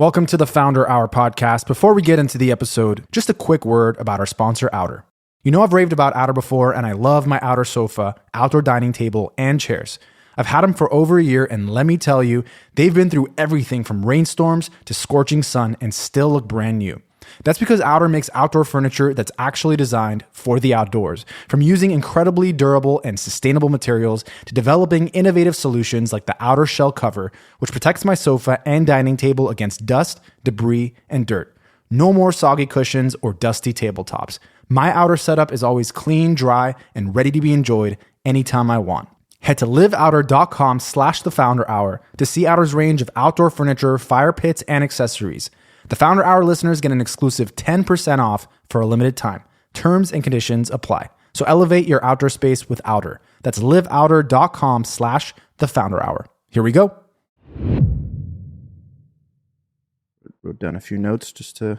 Welcome to the Founder Hour podcast. Before we get into the episode, just a quick word about our sponsor, Outer. You know I've raved about Outer before, and I love my Outer sofa, outdoor dining table, and chairs. I've had them for over a year, and let me tell you, they've been through everything from rainstorms to scorching sun and still look brand new. That's because Outer makes outdoor furniture that's actually designed for the outdoors. From using incredibly durable and sustainable materials to developing innovative solutions like the Outer shell cover, which protects my sofa and dining table against dust, debris, and dirt. No more soggy cushions or dusty tabletops. My Outer setup is always clean, dry, and ready to be enjoyed anytime I want. Head to liveouter.com/thefounderhour to see Outer's range of outdoor furniture, fire pits, and accessories. The Founder Hour listeners get an exclusive 10% off for a limited time. Terms and conditions apply. So elevate your outdoor space with Outer. That's liveouter.com/thefounderhour. Here we go. Wrote down a few notes just to...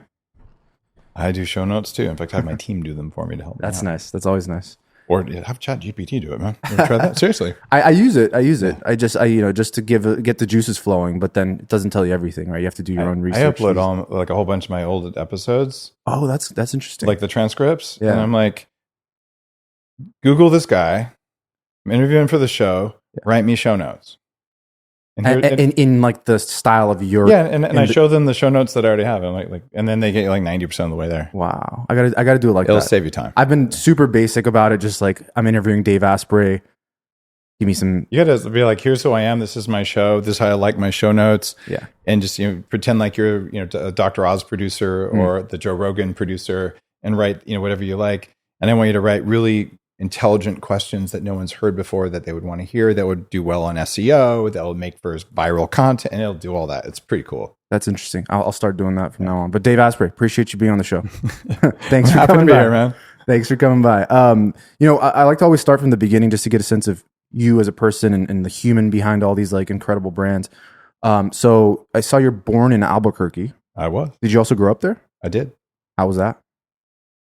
I do show notes too. In fact, I have my team do them for me to help me That's out. Nice. That's always nice. Or have ChatGPT do it, man. You ever try that? Seriously. I use it. Just to get the juices flowing, but then it doesn't tell you everything, right? You have to do your own research. I upload on like a whole bunch of my old episodes. Oh, that's interesting. Like the transcripts. Yeah. And I'm like, Google this guy. I'm interviewing for the show. Yeah. Write me show notes. And in like the style of your... Yeah, and I show them the show notes that I already have. And and then they get like 90% of the way there. Wow. I gotta do it like that. It'll save you time. I've been super basic about it. Just like I'm interviewing Dave Asprey. Give me some... You gotta be like, here's who I am. This is my show. This is how I like my show notes. Yeah. And just pretend like you're a Dr. Oz producer or the Joe Rogan producer and write whatever you like. And I want you to write really intelligent questions that no one's heard before that they would want to hear, that would do well on SEO, that will make for viral content, and it'll do all that. It's pretty cool. That's interesting. I'll start doing that from now on. But Dave Asprey, appreciate you being on the show. Thanks for Happy coming to be by. Here, man. Thanks for coming by. I like to always start from the beginning just to get a sense of you as a person and the human behind all these like incredible brands. So I saw you're born in Albuquerque. I was. Did you also grow up there? I did. How was that?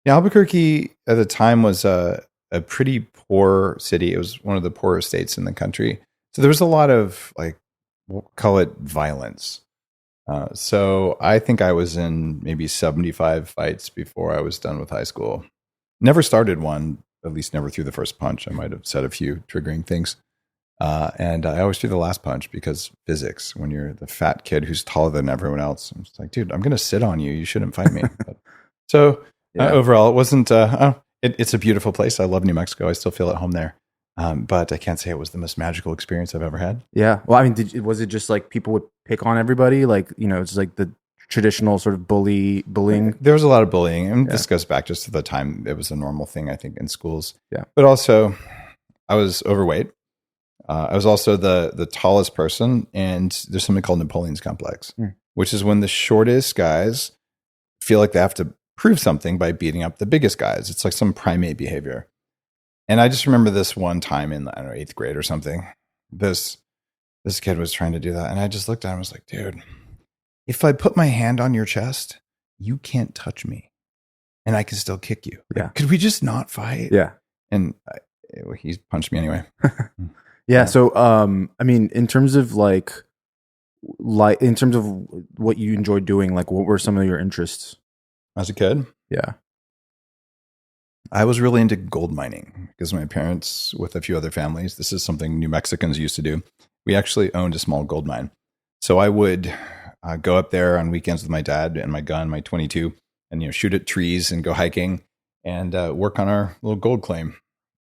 Yeah, Albuquerque at the time was a pretty poor city. It was one of the poorer states in the country. So there was a lot of we'll call it violence. So I think I was in maybe 75 fights before I was done with high school. Never started one, at least never threw the first punch. I might have said a few triggering things. And I always threw the last punch because physics, when you're the fat kid who's taller than everyone else, I'm just like, dude, I'm going to sit on you. You shouldn't fight me. Overall, it wasn't... It's a beautiful place. I love New Mexico. I still feel at home there. But I can't say it was the most magical experience I've ever had. Yeah. Well, I mean, was it just like people would pick on everybody? Like, it's like the traditional sort of bullying? There was a lot of bullying. And this goes back just to the time it was a normal thing, I think, in schools. Yeah. But also, I was overweight. I was also the tallest person. And there's something called Napoleon's complex, which is when the shortest guys feel like they have to prove something by beating up the biggest guys. It's like some primate behavior. And I just remember this one time in, 8th grade or something, this kid was trying to do that. And I just looked at him and was like, dude, if I put my hand on your chest, you can't touch me and I can still kick you. Yeah. Could we just not fight? Yeah. And he punched me anyway. Yeah. So, I mean, in terms of in terms of what you enjoyed doing, like what were some of your interests? As a kid? Yeah. I was really into gold mining because my parents, with a few other families, this is something New Mexicans used to do. We actually owned a small gold mine. So I would go up there on weekends with my dad and my gun, my 22, and shoot at trees and go hiking and work on our little gold claim.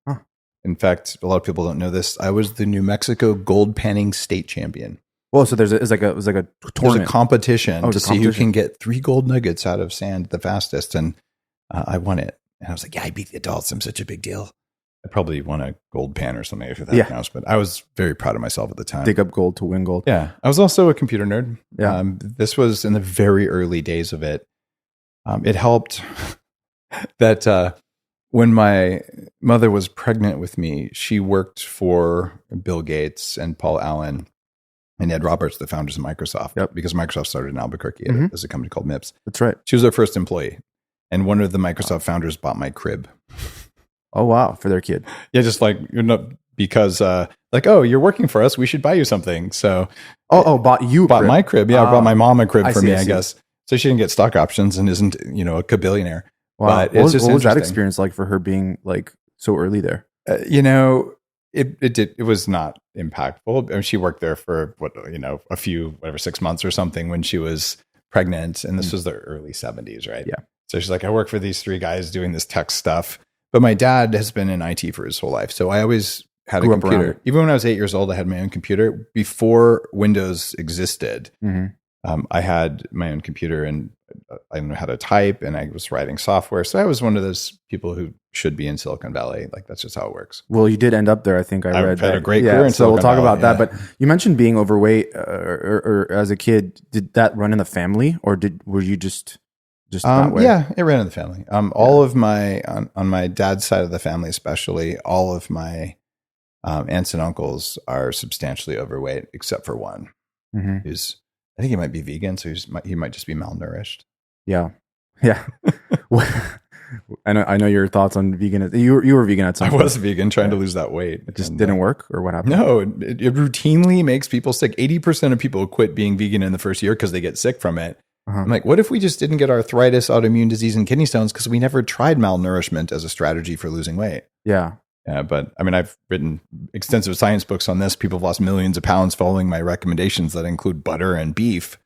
Huh. In fact, a lot of people don't know this. I was the New Mexico gold panning state champion. Well, so it was like a tournament. There's a competition to see who competition. can get 3 gold nuggets out of sand the fastest. And I won it. And I was like, yeah, I beat the adults. I'm such a big deal. I probably won a gold pan or something if that counts. But I was very proud of myself at the time. Dig up gold to win gold. Yeah. I was also a computer nerd. Yeah. This was in the very early days of it. It helped that when my mother was pregnant with me, she worked for Bill Gates and Paul Allen and Ed Roberts, the founders of Microsoft, because Microsoft started in Albuquerque as a company called MIPS. That's right. She was their first employee. And one of the Microsoft founders bought my crib. Oh, wow. For their kid. Yeah, just like because like, oh, you're working for us, we should buy you something. So bought my crib. Yeah, I bought my mom a crib for me, I see. guess. So she didn't get stock options and isn't, a kabillionaire. Wow. But what was that experience like for her being like so early there? It was not impactful. I mean, she worked there for 6 months or something when she was pregnant, and this was the early 70s, right? Yeah. So she's like, I work for these 3 guys doing this tech stuff, but my dad has been in IT for his whole life, so I always had a computer. Even when I was 8 years old, I had my own computer. Before Windows existed, I had my own computer, and I knew how to type, and I was writing software. So I was one of those people who should be in Silicon Valley. Like, that's just how it works. Well, you did end up there. I think I read had a great career in Silicon So we'll talk Valley, about that. But you mentioned being overweight or as a kid. Did that run in the family, or were you just that way? Yeah, it ran in the family. All of my, on my dad's side of the family, especially, all of my aunts and uncles are substantially overweight, except for one who's, I think he might be vegan, so he might just be malnourished. Yeah. I know your thoughts on vegan. You were vegan at some point. I was vegan, trying to lose that weight. It just didn't work, or what happened? No, it routinely makes people sick. 80% of people quit being vegan in the first year because they get sick from it. I'm like, what if we just didn't get arthritis, autoimmune disease, and kidney stones because we never tried malnourishment as a strategy for losing weight? Yeah. Yeah, but I mean, I've written extensive science books on this. People have lost millions of pounds following my recommendations that include butter and beef.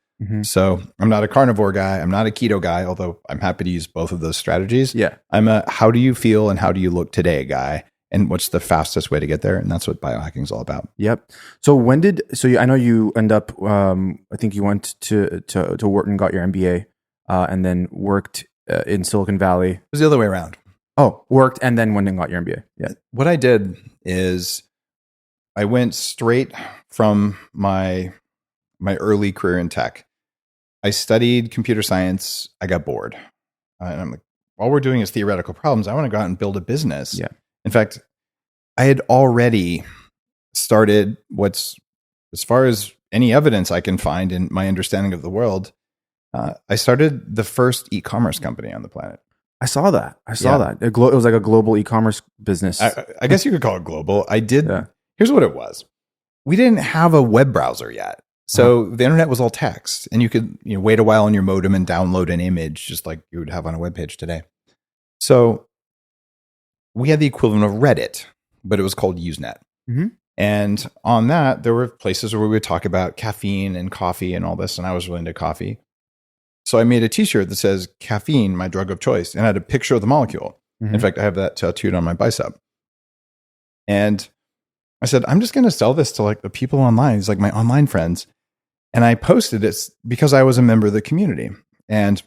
So I'm not a carnivore guy. I'm not a keto guy, although I'm happy to use both of those strategies. Yeah. I'm a how do you feel and how do you look today guy, and what's the fastest way to get there? And that's what biohacking is all about. Yep. So I know you end up, I think you went to Wharton, got your MBA, and then worked in Silicon Valley. It was the other way around. Oh, worked and then went and got your MBA. Yeah. What I did is I went straight from my early career in tech. I studied computer science. I got bored. And I'm like, all we're doing is theoretical problems. I want to go out and build a business. Yeah. In fact, I had already started what's, as far as any evidence I can find in my understanding of the world, I started the first e-commerce company on the planet. I saw that. It was like a global e-commerce business. I guess you could call it global. I did. Yeah. Here's what it was. We didn't have a web browser yet. So the internet was all text, and you could wait a while on your modem and download an image just like you would have on a web page today. So we had the equivalent of Reddit, but it was called Usenet. And on that, there were places where we would talk about caffeine and coffee and all this, and I was really into coffee. So I made a t-shirt that says caffeine, my drug of choice, and I had a picture of the molecule. In fact, I have that tattooed on my bicep. And I said, I'm just going to sell this to like the people online. It's like my online friends. And I posted it because I was a member of the community. And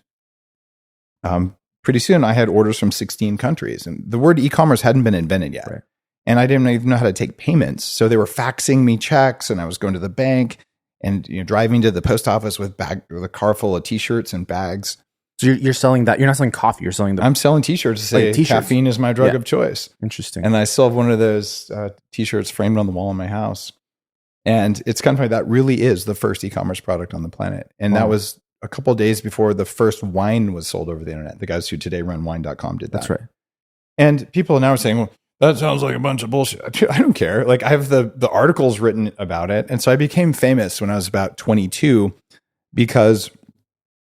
pretty soon I had orders from 16 countries. And the word e-commerce hadn't been invented yet. Right. And I didn't even know how to take payments. So they were faxing me checks, and I was going to the bank and driving to the post office with a car full of t-shirts and bags. So you're selling that. You're not selling coffee. You're selling I'm selling t-shirts to say caffeine is my drug of choice. Interesting. And I still have one of those t-shirts framed on the wall in my house. And it's kind of funny, that really is the first e-commerce product on the planet. And that was a couple of days before the first wine was sold over the internet. The guys who today run wine.com did that. That's right. And people now are saying, well, that sounds like a bunch of bullshit. I don't care. Like, I have the articles written about it. And so I became famous when I was about 22 because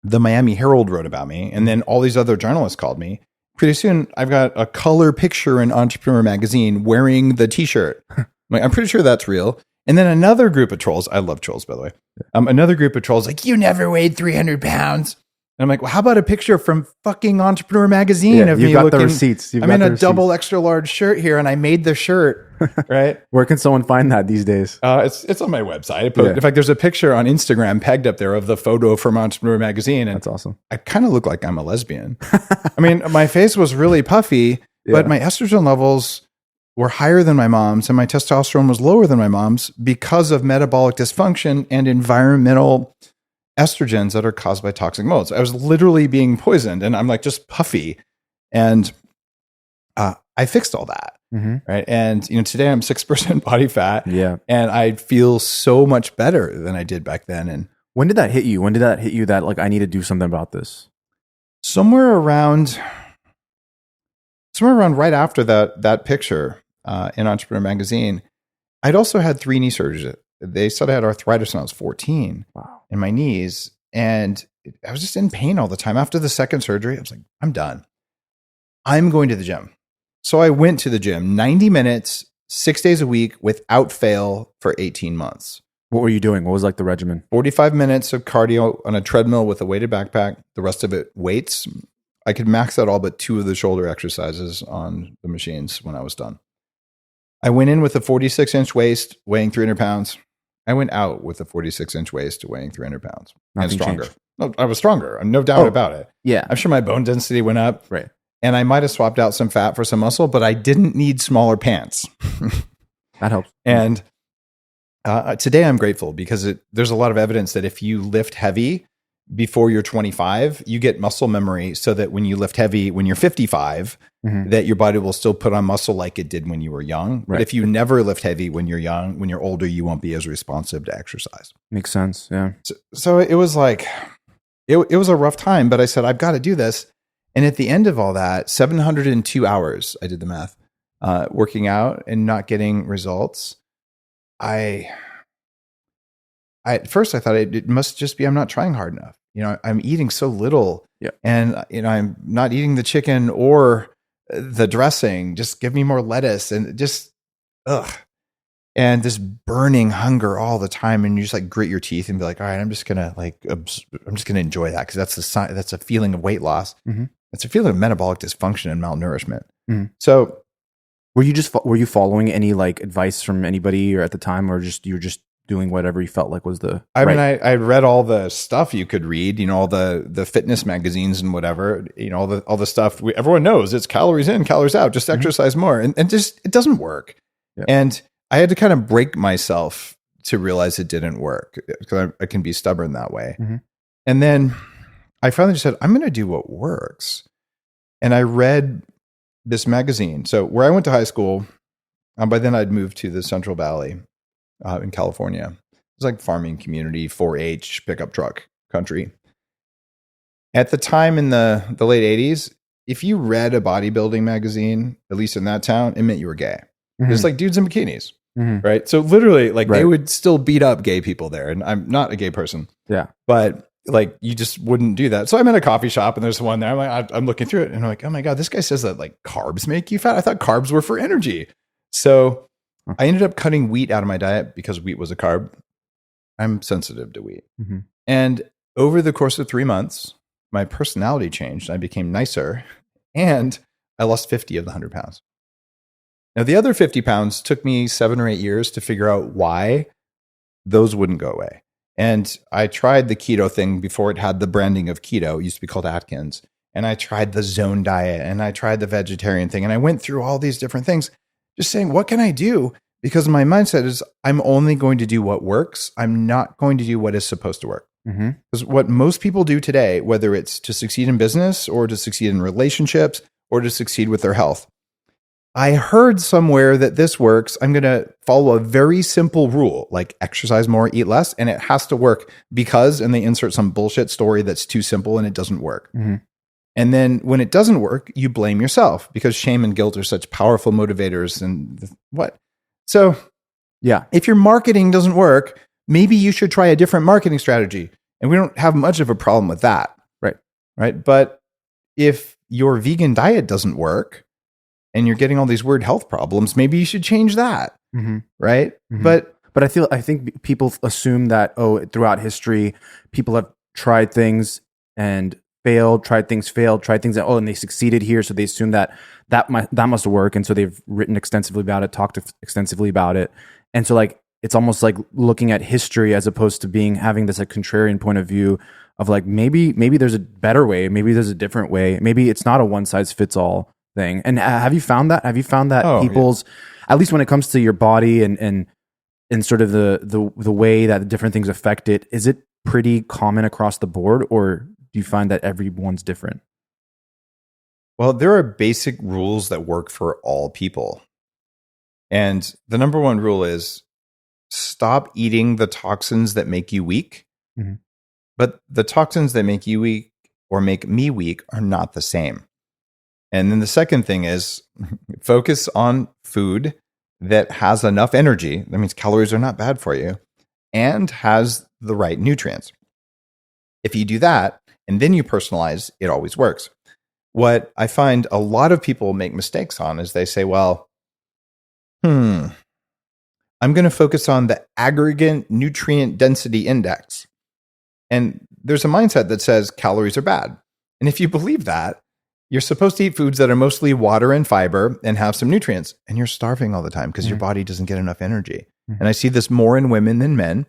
the Miami Herald wrote about me. And then all these other journalists called me. Pretty soon, I've got a color picture in Entrepreneur magazine wearing the t-shirt. I'm pretty sure that's real. And then another group of trolls, I love trolls, by the way. Another group of trolls like, you never weighed 300 pounds. And I'm like, well, how about a picture from fucking Entrepreneur magazine of me got looking, the receipts. I'm in a double extra large shirt here, and I made the shirt, right? Where can someone find that these days? It's on my website. In fact, there's a picture on Instagram pegged up there of the photo from Entrepreneur magazine. And that's awesome. I kind of look like I'm a lesbian. I mean, my face was really puffy, but my estrogen levels were higher than my mom's, and my testosterone was lower than my mom's because of metabolic dysfunction and environmental estrogens that are caused by toxic molds. I was literally being poisoned, and I'm like just puffy. And I fixed all that. Right. And, today I'm 6% body fat. Yeah. And I feel so much better than I did back then. And when did that hit you? When did that hit you that like, I need to do something about this? Somewhere around right after that picture in Entrepreneur magazine, I'd also had 3 knee surgeries. They said I had arthritis when I was 14 Wow. in my knees. And I was just in pain all the time. After the second surgery, I was like, I'm done. I'm going to the gym. So I went to the gym 90 minutes, 6 days a week without fail for 18 months. What were you doing? What was like the regimen? 45 minutes of cardio on a treadmill with a weighted backpack. The rest of it weights. I could max out all but 2 of the shoulder exercises on the machines when I was done. I went in with a 46-inch waist weighing 300 pounds. I went out with a 46-inch waist weighing 300 pounds. Nothing and stronger. changed. No, I was stronger. No doubt about it. Yeah. I'm sure my bone density went up. Right. And I might have swapped out some fat for some muscle, but I didn't need smaller pants. That helps. And today I'm grateful because there's a lot of evidence that if you lift heavy before you're 25, you get muscle memory so that when you lift heavy when you're 55, that your body will still put on muscle like it did when you were young. Right. But if you never lift heavy when you're young, when you're older, you won't be as responsive to exercise. Makes sense. Yeah. So it was like, it was a rough time, but I said, I've got to do this. And at the end of all that, 702 hours, I did the math, working out and not getting results. At first I thought it must just be, I'm not trying hard enough. I'm eating so little and, I'm not eating the chicken or the dressing. Just give me more lettuce and just, and this burning hunger all the time. And you just like grit your teeth and be like, all right, I'm just going to enjoy that. Cause that's the sign, that's a feeling of weight loss. Mm-hmm. It's a feeling of metabolic dysfunction and malnourishment. Mm-hmm. So were you following any like advice from anybody or at the time, or you were just doing whatever you felt like was the I read all the stuff you could read, all the fitness magazines and whatever, all the stuff everyone knows it's calories in, calories out, just exercise more. And just, it doesn't work. Yep. And I had to kind of break myself to realize it didn't work because I can be stubborn that way. Mm-hmm. And then I finally just said, I'm going to do what works. And I read this magazine. So where I went to high school, by then I'd moved to the Central Valley in California. It was like farming community, 4-H, pickup truck country. At the time in the late 80s, if you read a bodybuilding magazine, at least in that town, it meant you were gay. Mm-hmm. It's like dudes in bikinis, right? So literally, like they would still beat up gay people there. And I'm not a gay person. Yeah. But like you just wouldn't do that. So I'm in a coffee shop and there's one there. I'm like, I'm looking through it and I'm like, oh my God, this guy says that like carbs make you fat. I thought carbs were for energy. So I ended up cutting wheat out of my diet because wheat was a carb. I'm sensitive to wheat. Mm-hmm. And over the course of 3 months, my personality changed. I became nicer and I lost 50 of the 100 pounds. Now the other 50 pounds took me 7 or 8 years to figure out why those wouldn't go away. And I tried the keto thing before it had the branding of keto. It used to be called Atkins. And I tried the zone diet and I tried the vegetarian thing. And I went through all these different things just saying, what can I do? Because my mindset is I'm only going to do what works. I'm not going to do what is supposed to work. Because what most people do today, whether it's to succeed in business or to succeed in relationships or to succeed with their health, I heard somewhere that this works. I'm going to follow a very simple rule, like exercise more, eat less, and it has to work because, and they insert some bullshit story that's too simple and it doesn't work. Mm-hmm. And then when it doesn't work, you blame yourself because shame and guilt are such powerful motivators. And what? So yeah, if your marketing doesn't work, maybe you should try a different marketing strategy. And we don't have much of a problem with that. Right. But if your vegan diet doesn't work, and you're getting all these weird health problems, maybe you should change that. Mm-hmm. Right. Mm-hmm. But I think people assume that, throughout history, people have tried things and failed, tried things, and they succeeded here. So they assume that must work. And so they've written extensively about it, talked extensively about it. And so like, it's almost like looking at history as opposed to having this like contrarian point of view of like, maybe there's a better way. Maybe there's a different way. Maybe it's not a one size fits all thing. And have you found that? People's, at least when it comes to your body and sort of the way that the different things affect it, is it pretty common across the board, or do you find that everyone's different? Well, there are basic rules that work for all people. And the number one rule is stop eating the toxins that make you weak. Mm-hmm. But the toxins that make you weak or make me weak are not the same. And then the second thing is focus on food that has enough energy, that means calories are not bad for you, and has the right nutrients. If you do that and then you personalize, it always works. What I find a lot of people make mistakes on is they say, well, I'm going to focus on the aggregate nutrient density index. And there's a mindset that says calories are bad. And if you believe that, you're supposed to eat foods that are mostly water and fiber and have some nutrients. And you're starving all the time because your body doesn't get enough energy. And I see this more in women than men,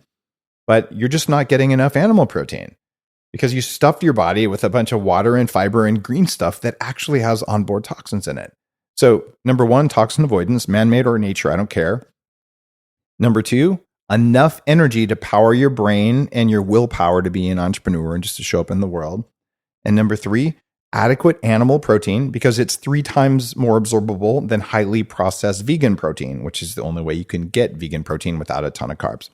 but you're just not getting enough animal protein because you stuffed your body with a bunch of water and fiber and green stuff that actually has onboard toxins in it. So number one, toxin avoidance, man-made or nature, I don't care. Number two, enough energy to power your brain and your willpower to be an entrepreneur and just to show up in the world. And number three, adequate animal protein because it's 3 times more absorbable than highly processed vegan protein, which is the only way you can get vegan protein without a ton of carbs.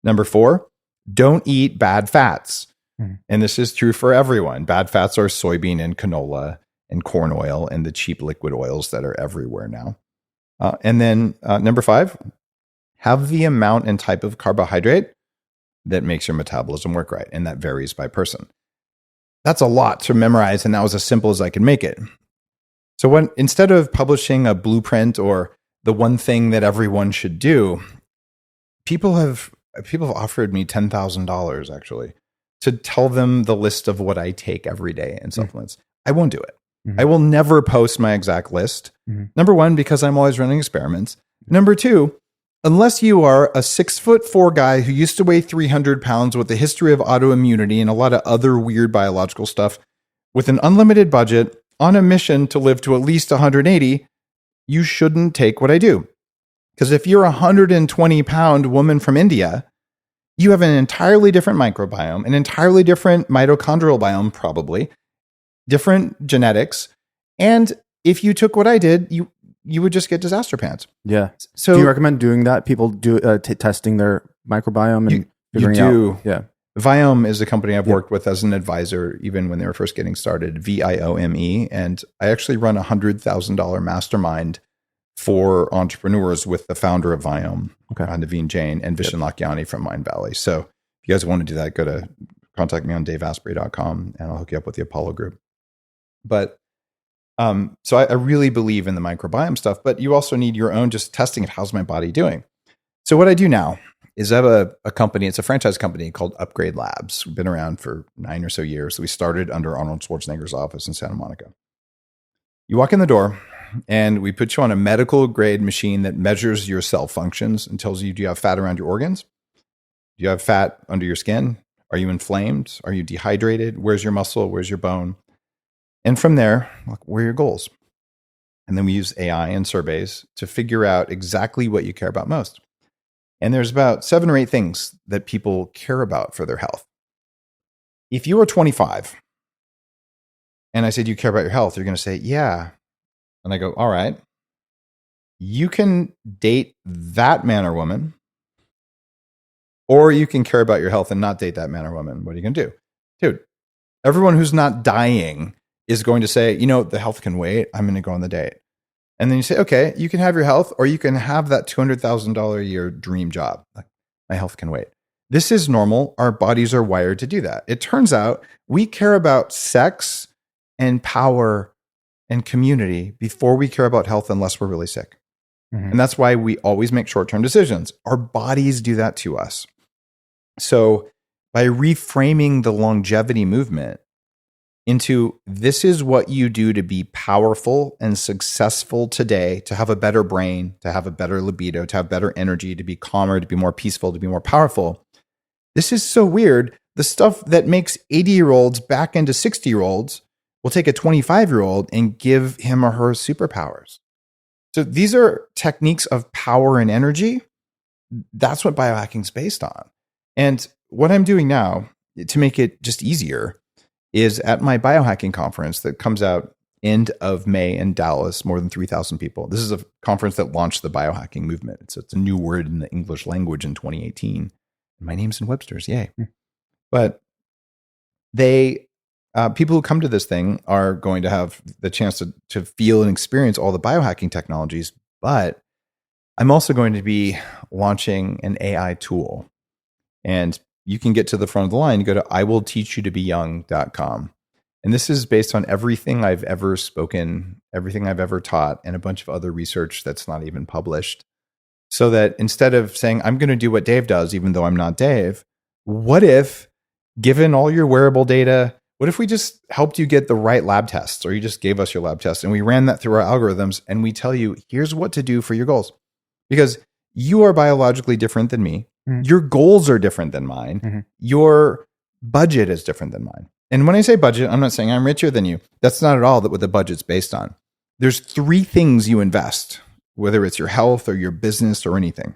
Number 4, don't eat bad fats. And this is true for everyone. Bad fats are soybean and canola and corn oil and the cheap liquid oils that are everywhere now. And then number 5, have the amount and type of carbohydrate that makes your metabolism work right. And that varies by person. That's a lot to memorize, and that was as simple as I could make it. So instead of publishing a blueprint or the one thing that everyone should do, people have offered me $10,000 actually to tell them the list of what I take every day in supplements. I won't do it. I will never post my exact list. Number one, because I'm always running experiments. Number two, unless you are a 6'4" guy who used to weigh 300 pounds with a history of autoimmunity and a lot of other weird biological stuff, with an unlimited budget, on a mission to live to at least 180, you shouldn't take what I do. Because if you're a 120-pound woman from India, you have an entirely different microbiome, an entirely different mitochondrial biome, probably, different genetics. And if you took what I did, you would just get disaster pants. Yeah. So do you recommend doing that? People do testing their microbiome and figuring out. Yeah. Viome is a company I've worked with as an advisor, even when they were first getting started, Viome. And I actually run a $100,000 mastermind for entrepreneurs with the founder of Viome, Naveen Jain, and Vishen Lakhiani from Mind Valley. So if you guys want to do that, contact me on daveasprey.com and I'll hook you up with the Apollo group. But so I really believe in the microbiome stuff, but you also need your own just testing of how's my body doing. So what I do now is I have a company, it's a franchise company called Upgrade Labs. We've been around for 9 or so years. We started under Arnold Schwarzenegger's office in Santa Monica. You walk in the door and we put you on a medical grade machine that measures your cell functions and tells you, do you have fat around your organs? Do you have fat under your skin? Are you inflamed? Are you dehydrated? Where's your muscle? Where's your bone? And from there, what are your goals? And then we use AI and surveys to figure out exactly what you care about most. And there's about 7 or 8 things that people care about for their health. If you are 25 and I said, do you care about your health? You're going to say, yeah. And I go, all right, you can date that man or woman, or you can care about your health and not date that man or woman. What are you going to do? Dude, everyone who's not dying is going to say, the health can wait. I'm going to go on the date. And then you say, okay, you can have your health, or you can have that $200,000 a year dream job. Like, my health can wait. This is normal. Our bodies are wired to do that. It turns out we care about sex and power and community before we care about health unless we're really sick. And that's why we always make short-term decisions. Our bodies do that to us. So by reframing the longevity movement into this is what you do to be powerful and successful today, to have a better brain, to have a better libido, to have better energy, to be calmer, to be more peaceful, to be more powerful. This is so weird. The stuff that makes 80-year-olds back into 60-year-olds will take a 25-year-old and give him or her superpowers. So these are techniques of power and energy. That's what biohacking is based on. And what I'm doing now to make it just easier is at my biohacking conference that comes out end of May in Dallas, more than 3,000 people. This is a conference that launched the biohacking movement. It's a new word in the English language in 2018. My name's in Webster's, yay. But people who come to this thing are going to have the chance to feel and experience all the biohacking technologies, but I'm also going to be launching an AI tool. And you can get to the front of the line. You go to iwillteachyoutobeyoung.com. And this is based on everything I've ever spoken, everything I've ever taught, and a bunch of other research that's not even published. So that instead of saying, I'm going to do what Dave does, even though I'm not Dave, what if, given all your wearable data, what if we just helped you get the right lab tests, or you just gave us your lab tests and we ran that through our algorithms and we tell you, here's what to do for your goals? Because you are biologically different than me. Mm-hmm. Your goals are different than mine. Mm-hmm. Your budget is different than mine. And when I say budget, I'm not saying I'm richer than you. That's not at all what the budget's based on. There's 3 things you invest, whether it's your health or your business or anything.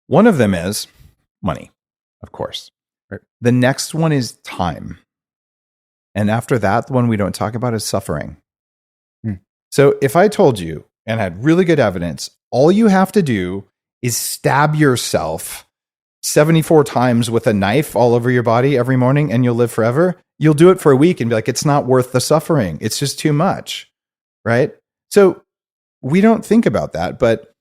One of them is money, of course. Right. The next one is time. And after that, the one we don't talk about is suffering. So if I told you and had really good evidence, all you have to do is stab yourself 74 times with a knife all over your body every morning and you'll live forever, you'll do it for a week and be like, it's not worth the suffering. It's just too much, right? So we don't think about that, but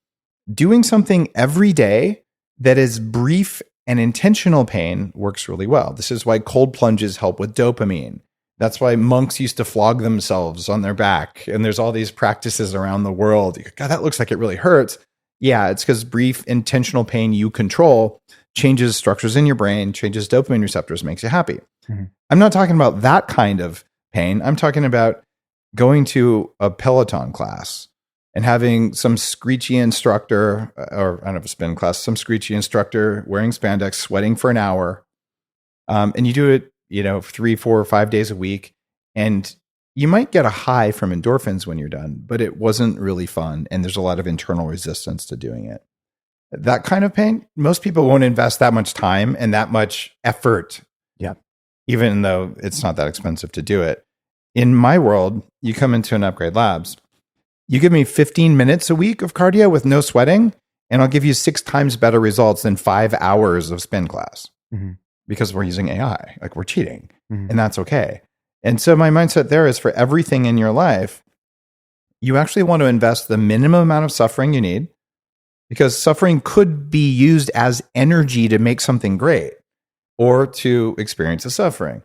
doing something every day that is brief and intentional pain works really well. This is why cold plunges help with dopamine. That's why monks used to flog themselves on their back. And there's all these practices around the world. God, that looks like it really hurts. Yeah, it's because brief, intentional pain you control changes structures in your brain, changes dopamine receptors, makes you happy. Mm-hmm. I'm not talking about that kind of pain. I'm talking about going to a Peloton class and having some screechy instructor, or I don't know if a spin class, some screechy instructor wearing spandex, sweating for an hour. And you do it, 3, 4, or 5 days a week. And you might get a high from endorphins when you're done, but it wasn't really fun. And there's a lot of internal resistance to doing it. That kind of pain, most people won't invest that much time and that much effort. Yeah. Even though it's not that expensive to do it. In my world, you come into an Upgrade Labs, you give me 15 minutes a week of cardio with no sweating, and I'll give you 6 times better results than 5 hours of spin class. Mm-hmm. Because we're using AI, like we're cheating, and that's okay. And so my mindset there is for everything in your life, you actually want to invest the minimum amount of suffering you need, because suffering could be used as energy to make something great or to experience the suffering,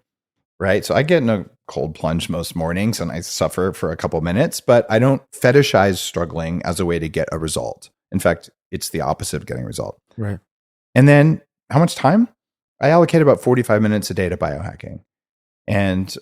right? So I get in a cold plunge most mornings and I suffer for a couple minutes, but I don't fetishize struggling as a way to get a result. In fact, it's the opposite of getting a result. Right. And then how much time? I allocate about 45 minutes a day to biohacking. And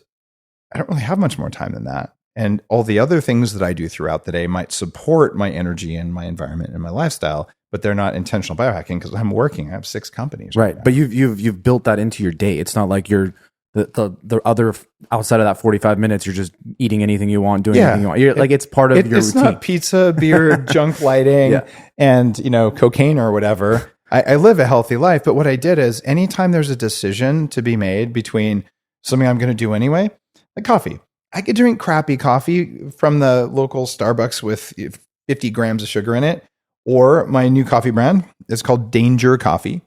I don't really have much more time than that. And all the other things that I do throughout the day might support my energy and my environment and my lifestyle, but they're not intentional biohacking because I'm working. I have 6 companies. Right. But you've built that into your day. It's not like you're the other outside of that 45 minutes, you're just eating anything you want, doing anything you want. You're, it's part of your routine. It's not pizza, beer, junk lighting, and cocaine or whatever. I live a healthy life, but what I did is anytime there's a decision to be made between something I'm going to do anyway, like coffee. I could drink crappy coffee from the local Starbucks with 50 grams of sugar in it, or my new coffee brand is called Danger Coffee,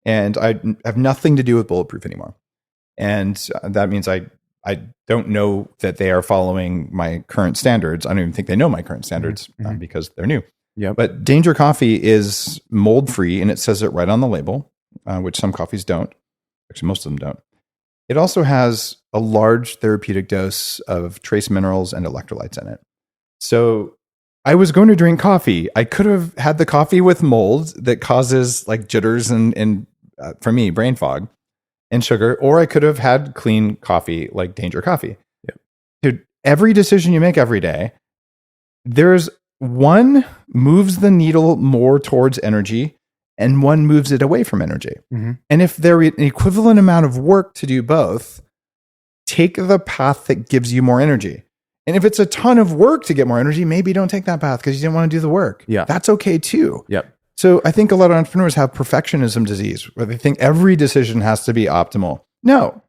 and I have nothing to do with Bulletproof anymore. And that means I don't know that they are following my current standards. I don't even think they know my current standards because they're new. Yeah. But Danger Coffee is mold free, and it says it right on the label, which some coffees don't. Actually, most of them don't. It also has a large therapeutic dose of trace minerals and electrolytes in it. So I was going to drink coffee. I could have had the coffee with mold that causes like jitters and for me, brain fog and sugar, or I could have had clean coffee like Danger Coffee. Yeah. Dude, every decision you make every day, there's one moves the needle more towards energy and one moves it away from energy. Mm-hmm. And if they're an equivalent amount of work to do both, take the path that gives you more energy. And if it's a ton of work to get more energy, maybe don't take that path because you didn't want to do the work. Yeah. That's okay too. Yep. So I think a lot of entrepreneurs have perfectionism disease where they think every decision has to be optimal. No,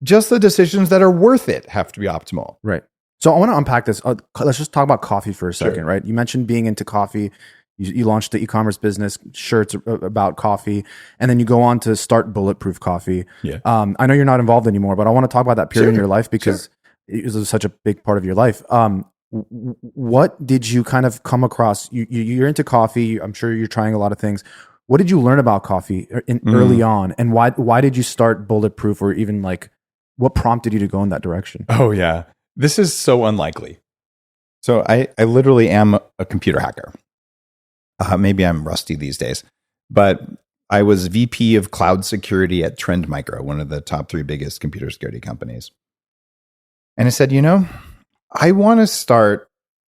just the decisions that are worth it have to be optimal. Right. So I want to unpack this. Let's just talk about coffee for a second, Sure. right? You mentioned being into coffee. You launched the e-commerce business, shirts about coffee, and then you go on to start Bulletproof Coffee. Yeah. I know you're not involved anymore, but I want to talk about that period in your life because it was such a big part of your life. what did you kind of come across? You're into coffee. I'm sure you're trying a lot of things. What did you learn about coffee early on, and why did you start Bulletproof, or even like what prompted you to go in that direction? Oh yeah, this is so unlikely. So I literally am a computer hacker. Maybe I'm rusty these days, but I was VP of cloud security at Trend Micro, one of the top 3 biggest computer security companies. And I said, I want to start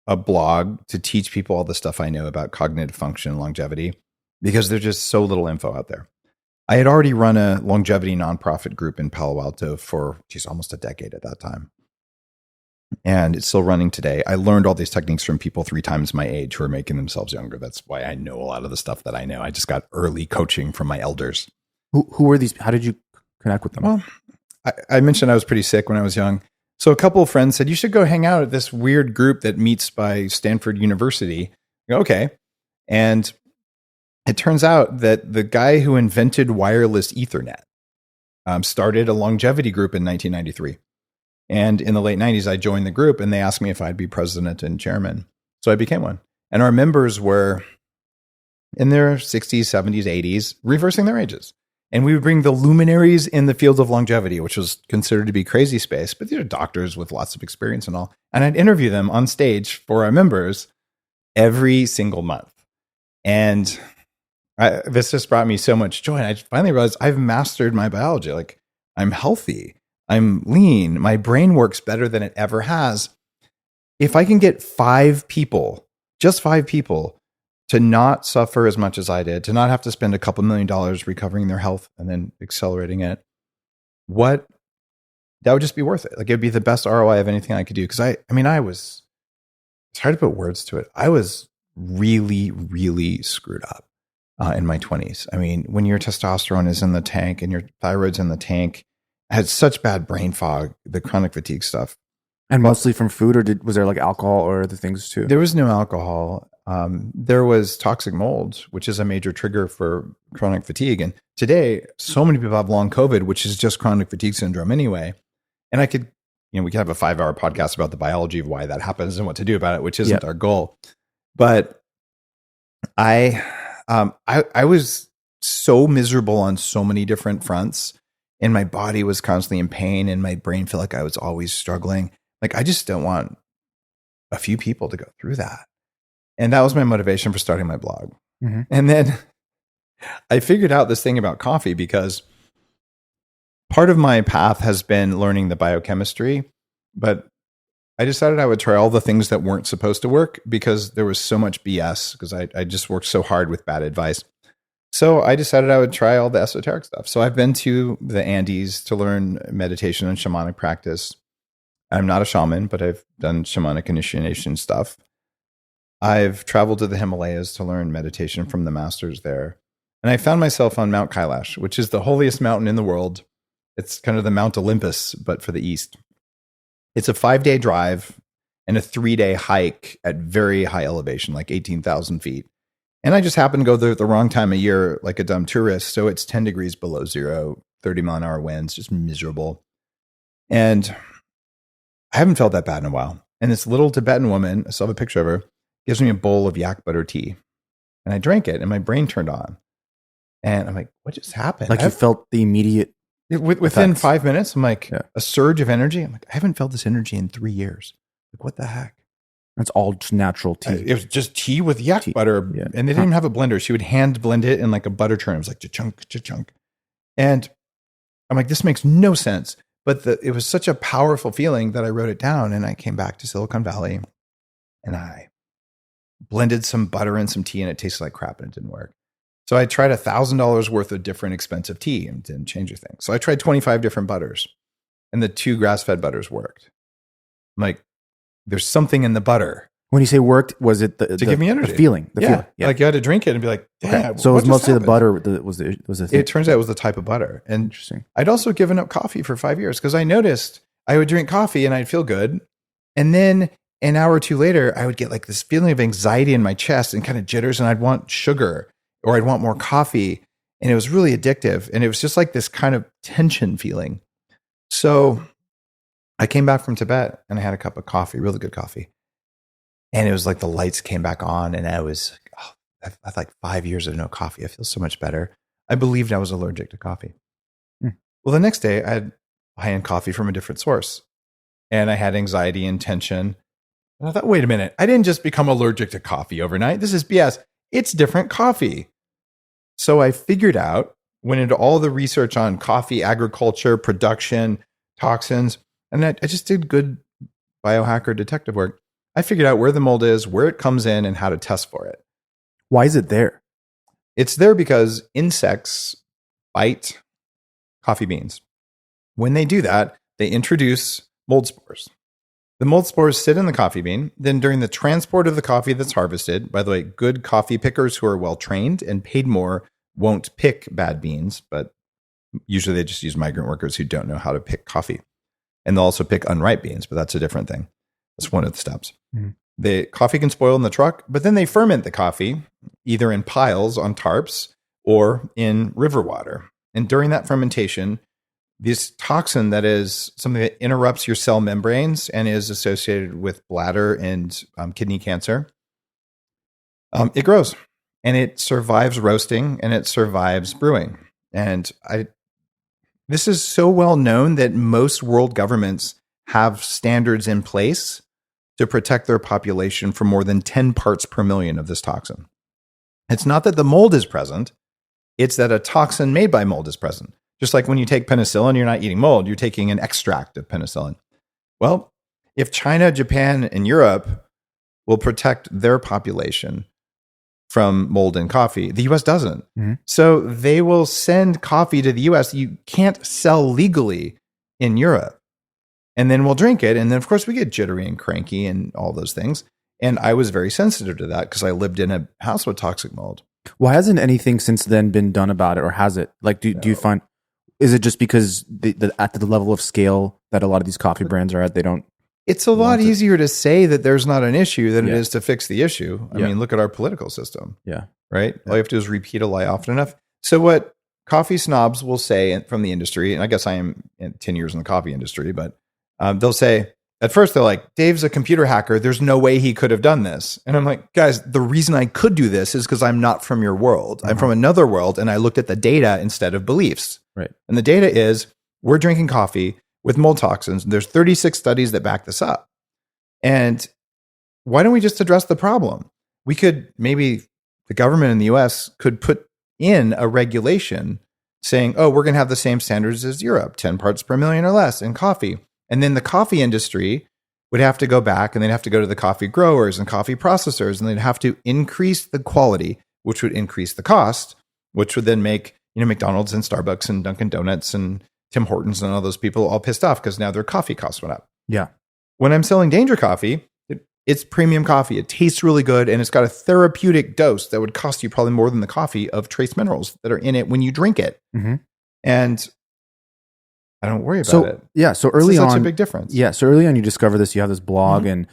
a blog to teach people all the stuff I know about cognitive function and longevity, because there's just so little info out there. I had already run a longevity nonprofit group in Palo Alto for almost a decade at that time. And it's still running today. I learned all these techniques from people 3 times my age who are making themselves younger. That's why I know a lot of the stuff that I know. I just got early coaching from my elders. Who were these? How did you connect with them? Well, I mentioned I was pretty sick when I was young. So a couple of friends said, you should go hang out at this weird group that meets by Stanford University. I go, okay. And it turns out that the guy who invented wireless Ethernet started a longevity group in 1993. And in the late 90s, I joined the group, and they asked me if I'd be president and chairman. So I became one. And our members were in their 60s, 70s, 80s, reversing their ages. And we would bring the luminaries in the field of longevity, which was considered to be crazy space, but these are doctors with lots of experience and all. And I'd interview them on stage for our members every single month. And this just brought me so much joy. And I finally realized I've mastered my biology. Like, I'm healthy. I'm lean. My brain works better than it ever has. If I can get 5 people, just 5 people, to not suffer as much as I did, to not have to spend a couple $1 million recovering their health and then accelerating it, that would just be worth it. Like, it'd be the best ROI of anything I could do. Because it's hard to put words to it. I was really, really screwed up in my 20s. I mean, when your testosterone is in the tank and your thyroid's in the tank, I had such bad brain fog, the chronic fatigue stuff. And mostly from food, or was there like alcohol or other things too? There was no alcohol. There was toxic mold, which is a major trigger for chronic fatigue. And today, so many people have long COVID, which is just chronic fatigue syndrome anyway. And we could have a 5-hour podcast about the biology of why that happens and what to do about it, which isn't our goal. But I was so miserable on so many different fronts, and my body was constantly in pain, and my brain felt like I was always struggling. Like, I just don't want a few people to go through that. And that was my motivation for starting my blog. Mm-hmm. And then I figured out this thing about coffee, because part of my path has been learning the biochemistry, but I decided I would try all the things that weren't supposed to work, because there was so much BS, because I just worked so hard with bad advice. So I decided I would try all the esoteric stuff. So I've been to the Andes to learn meditation and shamanic practice. I'm not a shaman, but I've done shamanic initiation stuff. I've traveled to the Himalayas to learn meditation from the masters there. And I found myself on Mount Kailash, which is the holiest mountain in the world. It's kind of the Mount Olympus, but for the East. It's a 5-day drive and a 3-day hike at very high elevation, like 18,000 feet. And I just happened to go there at the wrong time of year, like a dumb tourist. So it's 10 degrees below zero, 30-mile-an-hour winds, just miserable. And I haven't felt that bad in a while. And this little Tibetan woman, I still have a picture of her, gives me a bowl of yak butter tea. And I drank it, and my brain turned on. And I'm like, what just happened? Like, you felt the immediate within effects. 5 minutes, I'm like, a surge of energy. I'm like, I haven't felt this energy in 3 years. Like, what the heck? That's all just natural tea. It was just tea with yak butter. Yeah. And they didn't even have a blender. She would hand blend it in like a butter churn. It was like cha-chunk, cha-chunk. And I'm like, this makes no sense. But it was such a powerful feeling that I wrote it down, and I came back to Silicon Valley, and I blended some butter and some tea, and it tasted like crap, and it didn't work. So I tried $1,000 worth of different expensive tea, and it didn't change a thing. So I tried 25 different butters, and the 2 grass-fed butters worked. I'm like, there's something in the butter. When you say worked, was it to give me energy? The feeling. Yeah. Like, you had to drink it and be like, damn. Okay. So it was mostly the butter that was the thing. It turns out it was the type of butter. And interesting. I'd also given up coffee for 5 years, because I noticed I would drink coffee and I'd feel good. And then an hour or two later, I would get like this feeling of anxiety in my chest and kind of jitters, and I'd want sugar, or I'd want more coffee. And it was really addictive. And it was just like this kind of tension feeling. So I came back from Tibet and I had a cup of coffee, really good coffee. And it was like the lights came back on, and I was, I've had like 5 years of no coffee. I feel so much better. I believed I was allergic to coffee. Well, the next day I had high-end coffee from a different source, and I had anxiety and tension. And I thought, wait a minute, I didn't just become allergic to coffee overnight. This is BS. It's different coffee. So I figured out, went into all the research on coffee, agriculture, production, toxins, and I just did good biohacker detective work. I figured out where the mold is, where it comes in, and how to test for it. Why is it there? It's there because insects bite coffee beans. When they do that, they introduce mold spores. The mold spores sit in the coffee bean. Then during the transport of the coffee that's harvested, by the way, good coffee pickers who are well trained and paid more won't pick bad beans, but usually they just use migrant workers who don't know how to pick coffee. And they'll also pick unripe beans, but that's a different thing. That's one of the steps. Mm-hmm. The coffee can spoil in the truck, but then they ferment the coffee either in piles on tarps or in river water. And during that fermentation, this toxin that is something that interrupts your cell membranes and is associated with bladder and kidney cancer, it grows and it survives roasting and it survives brewing. And this is so well known that most world governments have standards in place to protect their population from more than 10 parts per million of this toxin. It's not that the mold is present, it's that a toxin made by mold is present. Just like when you take penicillin, you're not eating mold, you're taking an extract of penicillin. Well, if China, Japan, and Europe will protect their population from mold in coffee, the US doesn't. Mm-hmm. So they will send coffee to the US you can't sell legally in Europe. And then we'll drink it. And then, of course, we get jittery and cranky and all those things. And I was very sensitive to that because I lived in a house with toxic mold. Why hasn't anything since then been done about it, or has it? Like, do you find... Is it just because at the level of scale that a lot of these coffee brands are at, they don't? It's a lot easier to say that there's not an issue than it is to fix the issue. I mean, look at our political system. Yeah. Right? Yeah. All you have to do is repeat a lie often enough. So what coffee snobs will say from the industry, and I guess I am 10 years in the coffee industry, but they'll say, at first they're like, Dave's a computer hacker. There's no way he could have done this. And I'm like, guys, the reason I could do this is because I'm not from your world. I'm from another world. And I looked at the data instead of beliefs. Right. And the data is we're drinking coffee with mold toxins. There's 36 studies that back this up. And why don't we just address the problem? We could, maybe the government in the US could put in a regulation saying, oh, we're going to have the same standards as Europe, 10 parts per million or less in coffee. And then the coffee industry would have to go back and they'd have to go to the coffee growers and coffee processors, and they'd have to increase the quality, which would increase the cost, which would then make, McDonald's and Starbucks and Dunkin' Donuts and Tim Hortons and all those people all pissed off because now their coffee costs went up. Yeah. When I'm selling Danger Coffee, it's premium coffee. It tastes really good, and it's got a therapeutic dose that would cost you probably more than the coffee of trace minerals that are in it when you drink it. Mm-hmm. And I don't worry about it. Yeah. So early on, such a big difference. Yeah. So early on, you discover this. You have this blog, mm-hmm.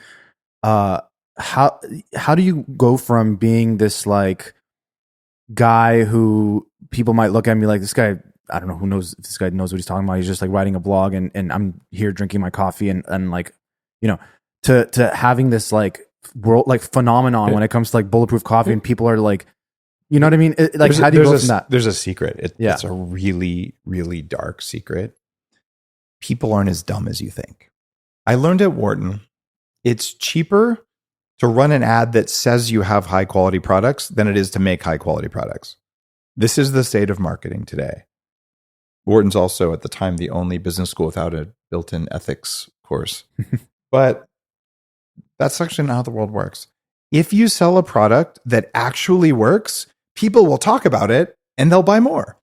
and how do you go from being this like guy who people might look at me like, this guy, I don't know who knows if this guy knows what he's talking about. He's just like writing a blog, and I'm here drinking my coffee and like, to having this like world like phenomenon when it comes to like bulletproof coffee, and people are like, you know what I mean? How do you go from that? There's a secret. It's a really, really dark secret. People aren't as dumb as you think. I learned at Wharton, it's cheaper to run an ad that says you have high quality products than it is to make high quality products. This is the state of marketing today. Wharton's also at the time the only business school without a built-in ethics course. But that's actually not how the world works. If you sell a product that actually works, people will talk about it and they'll buy more.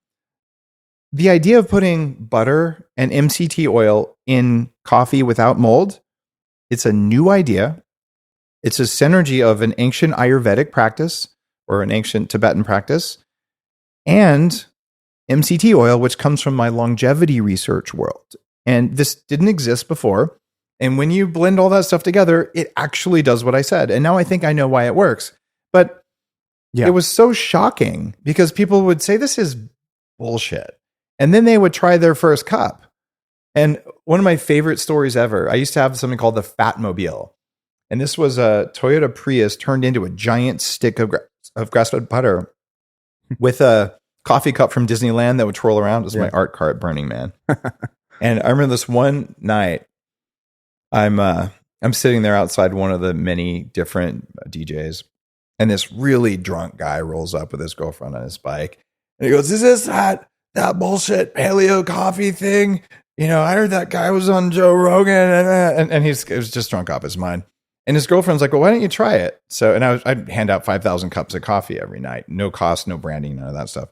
The idea of putting butter and MCT oil in coffee without mold, it's a new idea. It's a synergy of an ancient Ayurvedic practice or an ancient Tibetan practice and MCT oil, which comes from my longevity research world. And this didn't exist before. And when you blend all that stuff together, it actually does what I said. And now I think I know why it works. But it was so shocking because people would say, this is bullshit. And then they would try their first cup. And one of my favorite stories ever, I used to have something called the Fatmobile. And this was a Toyota Prius turned into a giant stick of grass-fed butter with a coffee cup from Disneyland that would twirl around. It was my art car at Burning Man. And I remember this one night, I'm sitting there outside one of the many different DJs, and this really drunk guy rolls up with his girlfriend on his bike, and he goes, "Is this that bullshit paleo coffee thing? You know, I heard that guy was on Joe Rogan," and he was just drunk off his mind. And his girlfriend's like, "Well, why don't you try it?" So, and I'd hand out 5,000 cups of coffee every night, no cost, no branding, none of that stuff.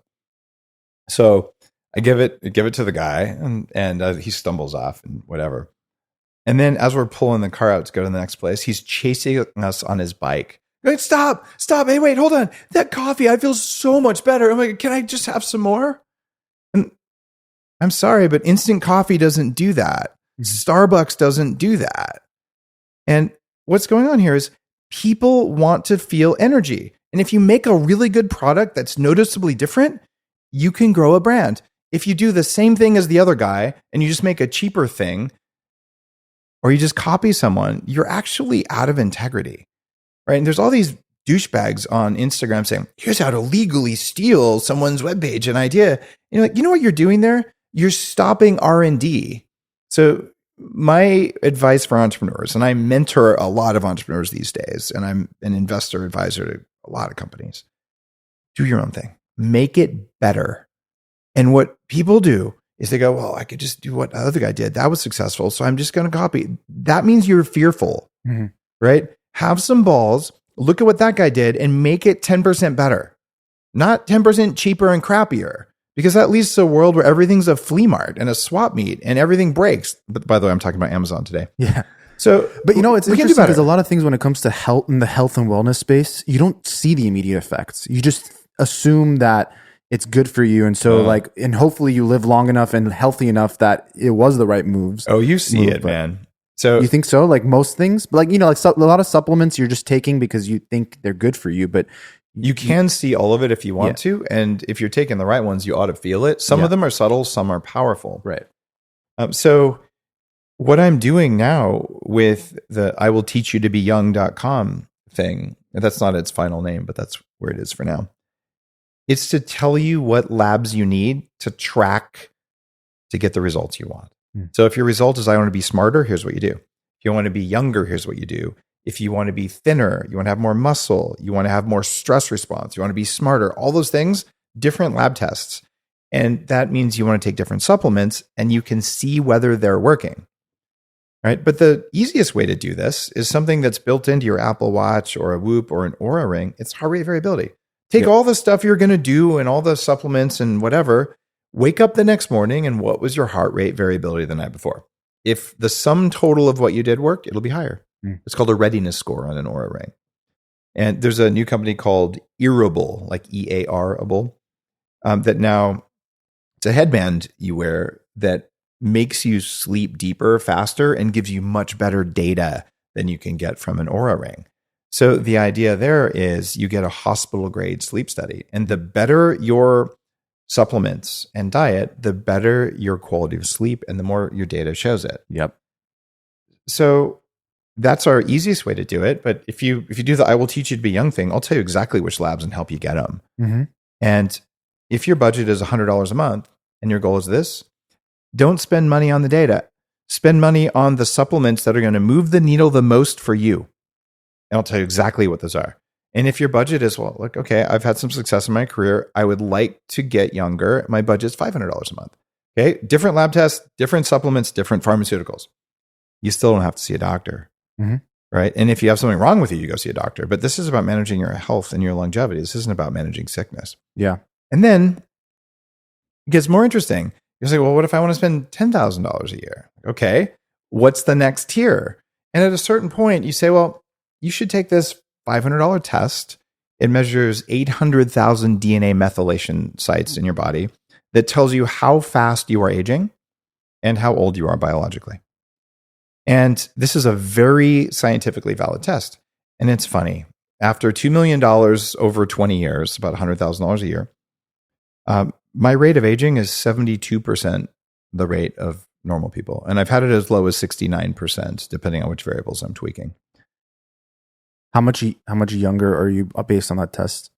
So I give it to the guy, and he stumbles off and whatever. And then as we're pulling the car out to go to the next place, he's chasing us on his bike. Like, stop. Hey, wait, hold on. That coffee, I feel so much better. I'm like, can I just have some more? And I'm sorry, but instant coffee doesn't do that. Starbucks doesn't do that. And what's going on here is people want to feel energy. And if you make a really good product that's noticeably different, you can grow a brand. If you do the same thing as the other guy and you just make a cheaper thing, or you just copy someone, you're actually out of integrity, right? And there's all these douchebags on Instagram saying, here's how to legally steal someone's webpage and idea. And you're like, you know what you're doing there? You're stopping R&D. So my advice for entrepreneurs, and I mentor a lot of entrepreneurs these days, and I'm an investor advisor to a lot of companies, do your own thing. Make it better. And what people do is they go, well, I could just do what the other guy did. That was successful, so I'm just going to copy. That means you're fearful, right? Have some balls, look at what that guy did, and make it 10% better. Not 10% cheaper and crappier, because that leads to a world where everything's a flea mart and a swap meet and everything breaks. But by the way, I'm talking about Amazon today. Yeah. So, but you know, it's interesting because a lot of things when it comes to health in the health and wellness space, you don't see the immediate effects. You just assume that it's good for you. And so and hopefully you live long enough and healthy enough that it was the right moves. Oh, you see it, man. So you think so? Like most things, but like, you know, like a lot of supplements you're just taking because you think they're good for you, but you can see all of it if you want to. And if you're taking the right ones, you ought to feel it. Some of them are subtle, some are powerful. Right. So what I'm doing now with the I will teach you to be young.com thing, that's not its final name, but that's where it is for now. It's to tell you what labs you need to track to get the results you want. So if your result is I want to be smarter, here's what you do. If you want to be younger, here's what you do. If you want to be thinner, you want to have more muscle, you want to have more stress response, you want to be smarter, all those things, different lab tests. And that means you want to take different supplements and you can see whether they're working. Right? But the easiest way to do this is something that's built into your Apple Watch or a Whoop or an Oura Ring. It's heart rate variability. Take all the stuff you're going to do and all the supplements and whatever, wake up the next morning and what was your heart rate variability the night before? If the sum total of what you did worked, it'll be higher. It's called a readiness score on an Oura Ring. And there's a new company called Earable, like EAR-able, that now it's a headband you wear that makes you sleep deeper, faster, and gives you much better data than you can get from an Oura Ring. So the idea there is you get a hospital-grade sleep study. And the better your supplements and diet, the better your quality of sleep and the more your data shows it. Yep. So that's our easiest way to do it. But if you do the I will teach you to be young thing, I'll tell you exactly which labs and help you get them. And if your budget is $100 a month and your goal is this, don't spend money on the data. Spend money on the supplements that are going to move the needle the most for you. And I'll tell you exactly what those are. And if your budget is, well, look, okay, I've had some success in my career. I would like to get younger. My budget's $500 a month. Okay. Different lab tests, different supplements, different pharmaceuticals. You still don't have to see a doctor. Right. And if you have something wrong with you, you go see a doctor. But this is about managing your health and your longevity. This isn't about managing sickness. Yeah. And then it gets more interesting. You say, well, what if I want to spend $10,000 a year? Okay. What's the next tier? And at a certain point, you say, well, you should take this $500 test. It measures 800,000 DNA methylation sites in your body that tells you how fast you are aging and how old you are biologically. And this is a very scientifically valid test. And it's funny. After $2 million over 20 years, about $100,000 a year, my rate of aging is 72% the rate of normal people. And I've had it as low as 69%, depending on which variables I'm tweaking. How much younger are you based on that test?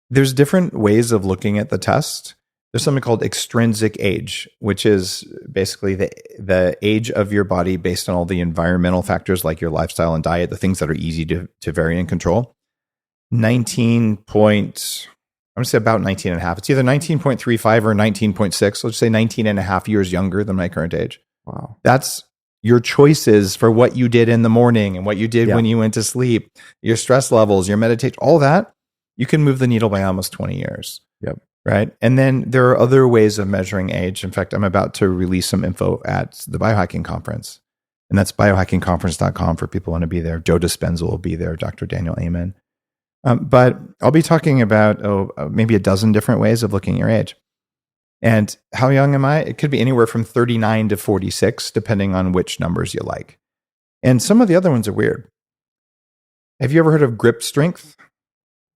There's different ways of looking at the test. There's something called extrinsic age, which is basically the age of your body based on all the environmental factors like your lifestyle and diet, the things that are easy to vary and control. 19 point, I'm going to say about 19 and a half. It's either 19.35 or 19.6. Let's just say 19 and a half years younger than my current age. Wow. That's your choices for what you did in the morning and what you did when you went to sleep, your stress levels, your meditation, all that. You can move the needle by almost 20 years. Yep. Right. And then there are other ways of measuring age. In fact, I'm about to release some info at the Biohacking Conference. And that's biohackingconference.com for people who want to be there. Joe Dispenza will be there, Dr. Daniel Amen. But I'll be talking about maybe a dozen different ways of looking at your age. And how young am I? It could be anywhere from 39 to 46, depending on which numbers you like. And some of the other ones are weird. Have you ever heard of grip strength?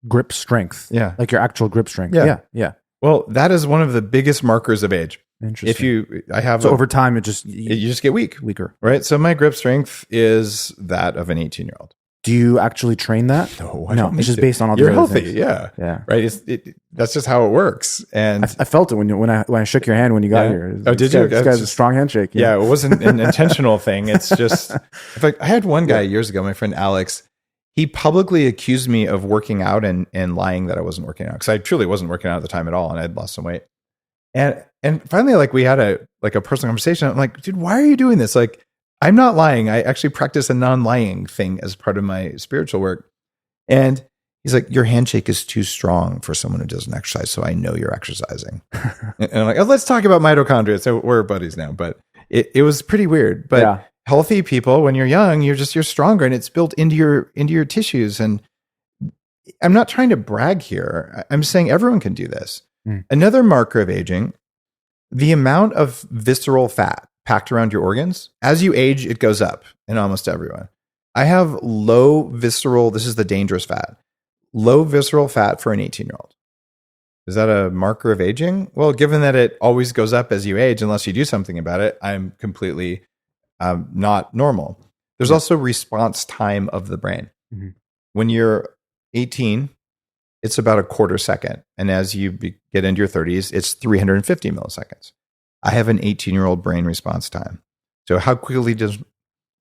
Grip strength. Yeah. Like your actual grip strength. Yeah. Yeah. Well, that is one of the biggest markers of age. Interesting. So over time, you just get weaker. Right. So my grip strength is that of an 18-year-old. Do you actually train that? No, it's just based on all the You're other healthy. things. Yeah. Right. That's just how it works. And I felt it when I shook your hand when you got here. Did you? This guy's a strong handshake. Yeah. It wasn't an intentional thing. It's just, in fact, I had one guy years ago, my friend Alex, he publicly accused me of working out and lying that I wasn't working out. Cause I truly wasn't working out at the time at all. And I'd lost some weight. And finally, like we had a personal conversation. I'm like, dude, why are you doing this? Like, I'm not lying. I actually practice a non-lying thing as part of my spiritual work. And he's like, your handshake is too strong for someone who doesn't exercise. So I know you're exercising. And I'm like, oh, let's talk about mitochondria. So we're buddies now, but it was pretty weird. But healthy people, when you're young, you're stronger and it's built into your tissues. And I'm not trying to brag here. I'm saying everyone can do this. Another marker of aging, the amount of visceral fat packed around your organs. As you age, it goes up in almost everyone. I have low visceral, this is the dangerous fat, low visceral fat for an 18-year-old. Is that a marker of aging? Well, given that it always goes up as you age, unless you do something about it, I'm completely not normal. There's also response time of the brain. Mm-hmm. When you're 18, it's about a quarter second. And as you get into your 30s, it's 350 milliseconds. I have an 18-year-old brain response time. So how quickly does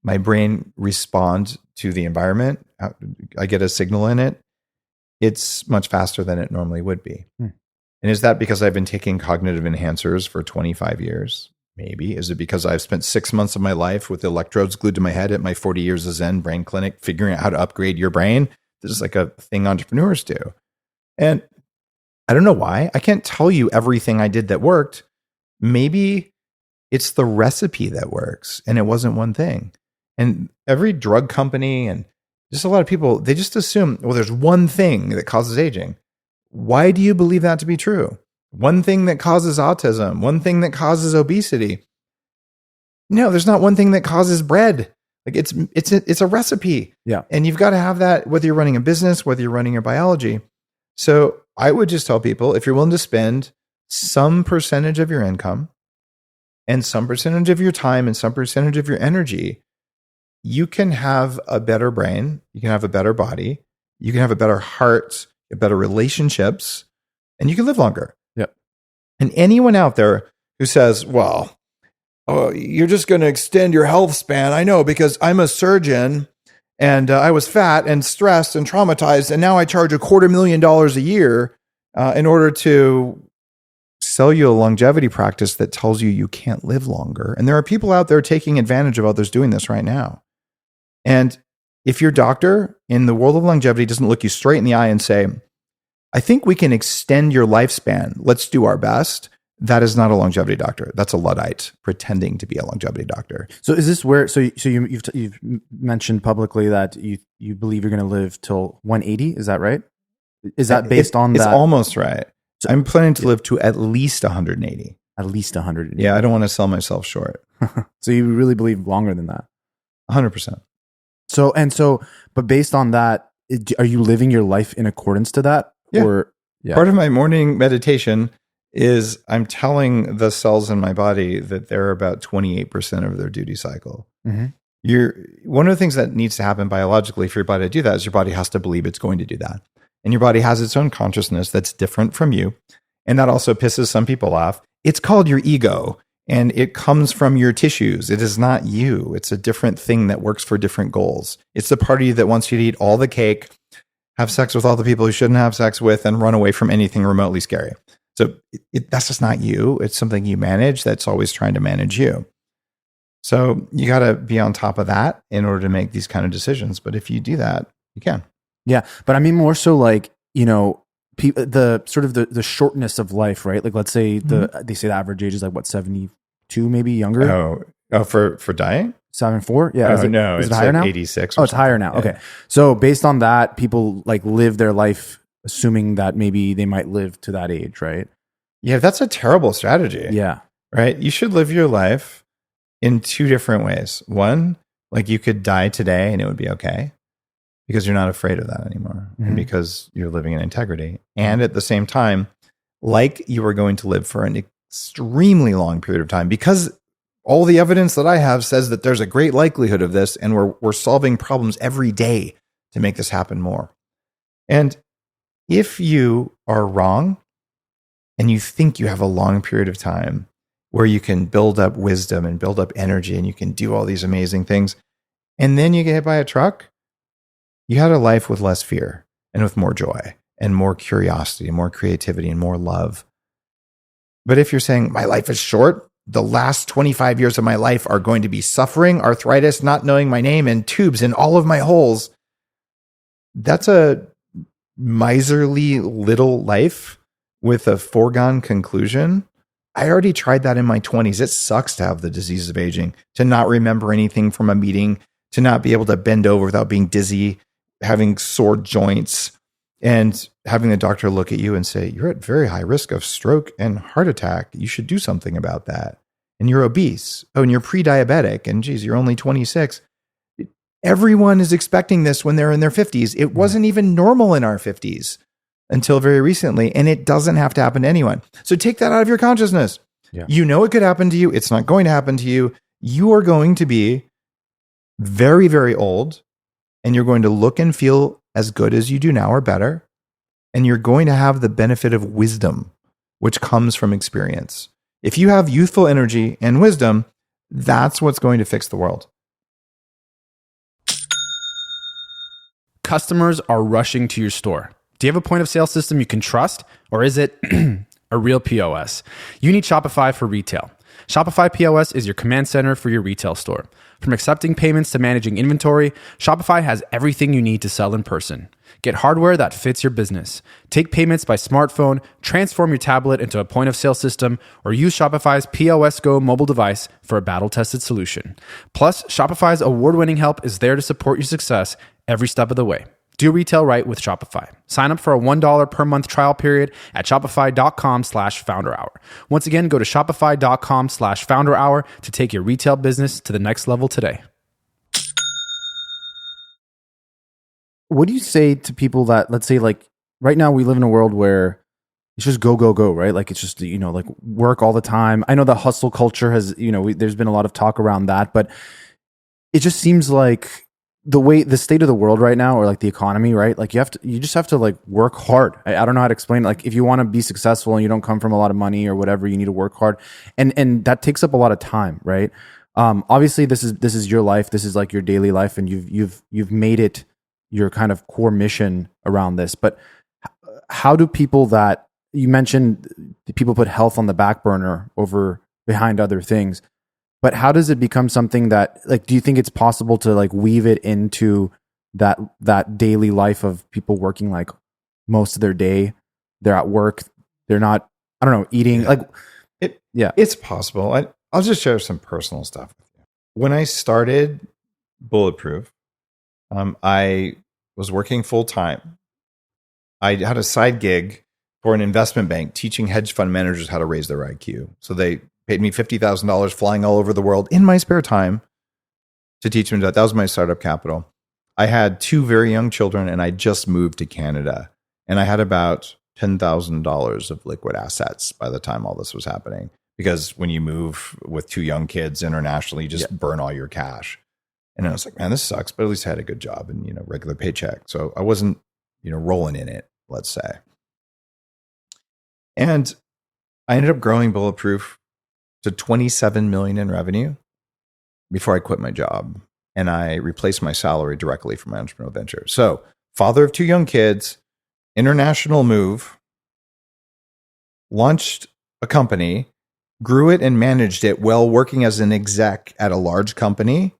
my brain respond to the environment? I get a signal in it. It's much faster than it normally would be. And is that because I've been taking cognitive enhancers for 25 years? Maybe. Is it because I've spent 6 months of my life with electrodes glued to my head at my 40 years of Zen brain clinic, figuring out how to upgrade your brain? This is like a thing entrepreneurs do. And I don't know why. I can't tell you everything I did that worked. Maybe it's the recipe that works and it wasn't one thing. And every drug company and just a lot of people, they just assume, well, there's one thing that causes aging. Why do you believe that to be true? One thing that causes autism, one thing that causes obesity. No, there's not one thing that causes bread. Like it's a recipe. Yeah. And you've got to have that whether you're running a business, whether you're running your biology. So I would just tell people, if you're willing to spend some percentage of your income and some percentage of your time and some percentage of your energy, you can have a better brain, you can have a better body, you can have a better heart, better relationships, and you can live longer. Yep. And anyone out there who says, well, you're just going to extend your health span. I know, because I'm a surgeon and I was fat and stressed and traumatized, and now I charge $250,000 a year in order to sell you a longevity practice that tells you you can't live longer. And there are people out there taking advantage of others doing this right now. And if your doctor in the world of longevity doesn't look you straight in the eye and say, I think we can extend your lifespan, let's do our best, that is not a longevity doctor. That's a Luddite pretending to be a longevity doctor. So is this where, you've mentioned publicly that you believe you're going to live till 180? Is that right? Is that based on that? It's almost right. So I'm planning to live to at least 180. At least 180. Yeah, I don't want to sell myself short. So you really believe longer than that? 100%. But based on that, are you living your life in accordance to that? Yeah. Part of my morning meditation is I'm telling the cells in my body that they're about 28% of their duty cycle. Mm-hmm. One of the things that needs to happen biologically for your body to do that is your body has to believe it's going to do that. And your body has its own consciousness that's different from you. And that also pisses some people off. It's called your ego, and it comes from your tissues. It is not you. It's a different thing that works for different goals. It's the part of you that wants you to eat all the cake, have sex with all the people you shouldn't have sex with, and run away from anything remotely scary. So that's just not you. It's something you manage that's always trying to manage you. So you got to be on top of that in order to make these kind of decisions. But if you do that, you can. Yeah. But I mean, more so like, the sort of the shortness of life, right? Like, let's say they say the average age is like what, 72, maybe younger. For dying? 74. Yeah. Is it higher like now? 86. It's higher now. Yeah. Okay. So based on that, people like live their life assuming that maybe they might live to that age, right? Yeah. That's a terrible strategy. Yeah. Right. You should live your life in two different ways. One, like you could die today and it would be okay, because you're not afraid of that anymore, and because you're living in integrity. And at the same time, like you are going to live for an extremely long period of time, because all the evidence that I have says that there's a great likelihood of this, and we're solving problems every day to make this happen more. And if you are wrong and you think you have a long period of time where you can build up wisdom and build up energy and you can do all these amazing things, and then you get hit by a truck, you had a life with less fear and with more joy and more curiosity and more creativity and more love. But if you're saying my life is short, the last 25 years of my life are going to be suffering, arthritis, not knowing my name, and tubes in all of my holes, that's a miserly little life with a foregone conclusion. I already tried that in my 20s. It sucks to have the diseases of aging, to not remember anything from a meeting, to not be able to bend over without being dizzy, having sore joints, and having the doctor look at you and say, you're at very high risk of stroke and heart attack. You should do something about that. And you're obese. Oh, and you're pre-diabetic. And geez, you're only 26. Everyone is expecting this when they're in their 50s. It wasn't even normal in our 50s until very recently. And it doesn't have to happen to anyone. So take that out of your consciousness. Yeah. You know it could happen to you. It's not going to happen to you. You are going to be very, very old, and you're going to look and feel as good as you do now or better. And you're going to have the benefit of wisdom, which comes from experience. If you have youthful energy and wisdom, that's what's going to fix the world. Customers are rushing to your store. Do you have a point of sale system you can trust, or is it a real POS? You need Shopify for retail. Shopify POS is your command center for your retail store. From accepting payments to managing inventory, Shopify has everything you need to sell in person. Get hardware that fits your business. Take payments by smartphone, transform your tablet into a point of sale system, or use Shopify's POS Go mobile device for a battle-tested solution. Plus, Shopify's award-winning help is there to support your success every step of the way. Do retail right with Shopify. Sign up for a $1 per month trial period at shopify.com/founderhour. Once again, go to shopify.com/founderhour to take your retail business to the next level today. What do you say to people that, let's say, like right now we live in a world where it's just go, go, go, right? Like it's just, like work all the time. I know the hustle culture has, there's been a lot of talk around that, but it just seems like the state of the world right now, or like the economy, right? Like you just have to like work hard. I don't know how to explain it. Like if you want to be successful and you don't come from a lot of money or whatever, you need to work hard. And that takes up a lot of time, right? Obviously this is your life. This is like your daily life, and you've made it your kind of core mission around this. But how do people that you mentioned, people put health on the back burner behind other things, but how does it become something that, like, do you think it's possible to like weave it into that daily life of people working like most of their day? They're at work. They're not, I don't know, eating. Yeah. It's possible. I'll just share some personal stuff with you. When I started Bulletproof, I was working full time. I had a side gig for an investment bank teaching hedge fund managers how to raise their IQ. So they paid me $50,000 flying all over the world in my spare time to teach them that. That was my startup capital. I had 2 very young children, and I just moved to Canada. And I had about $10,000 of liquid assets by the time all this was happening. Because when you move with 2 young kids internationally, you just burn all your cash. And I was like, man, this sucks, but at least I had a good job and, regular paycheck. So I wasn't, rolling in it, let's say. And I ended up growing Bulletproof to 27 million in revenue before I quit my job. And I replaced my salary directly from my entrepreneurial venture. So, father of 2 young kids, international move, launched a company, grew it and managed it while working as an exec at a large company.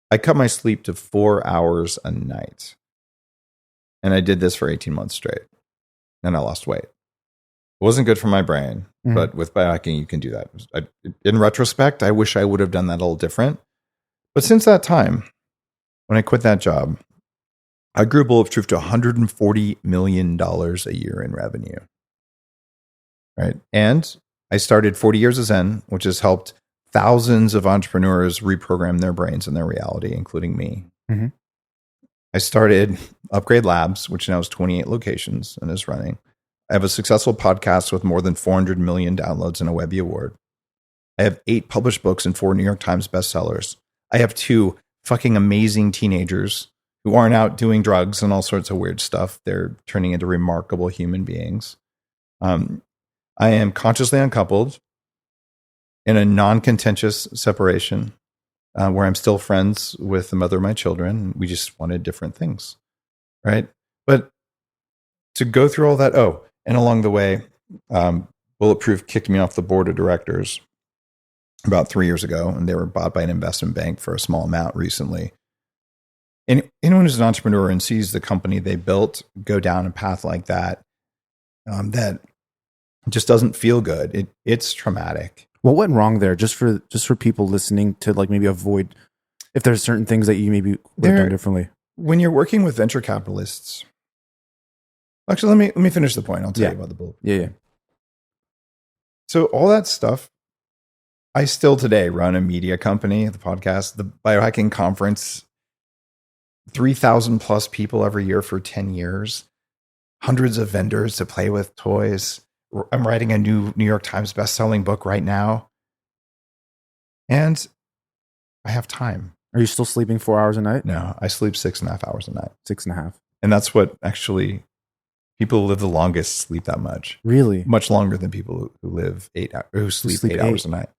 I cut my sleep to 4 hours a night. And I did this for 18 months straight. And I lost weight. It wasn't good for my brain, but with biohacking, you can do that. In retrospect, I wish I would have done that a little different. But since that time, when I quit that job, I grew Bulletproof to $140 million a year in revenue. Right. And I started 40 Years of Zen, which has helped thousands of entrepreneurs reprogram their brains and their reality, including me. Mm-hmm. I started Upgrade Labs, which now has 28 locations and is running. I have a successful podcast with more than 400 million downloads and a Webby award. I have 8 published books and 4 New York Times bestsellers. I have 2 fucking amazing teenagers who aren't out doing drugs and all sorts of weird stuff. They're turning into remarkable human beings. I am consciously uncoupled in a non-contentious separation where I'm still friends with the mother of my children. We just wanted different things, right? But to go through all that, and along the way, Bulletproof kicked me off the board of directors about 3 years ago, and they were bought by an investment bank for a small amount recently. And anyone who's an entrepreneur and sees the company they built go down a path like that, that just doesn't feel good. It's traumatic. What went wrong there? Just for people listening to like maybe avoid if there's certain things that you maybe would have done differently. When you're working with venture capitalists, actually, let me finish the point. I'll tell you about the Bulletproof. Yeah. So all that stuff, I still today run a media company, the podcast, the Biohacking conference, 3,000 plus people every year for 10 years, hundreds of vendors to play with, toys. I'm writing a new New York Times bestselling book right now. And I have time. Are you still sleeping 4 hours a night? No, I sleep 6.5 hours a night. 6.5. And that's what actually people who live the longest sleep that much. Really? Much longer than people who live 8 hours, who sleep 8 hours a night.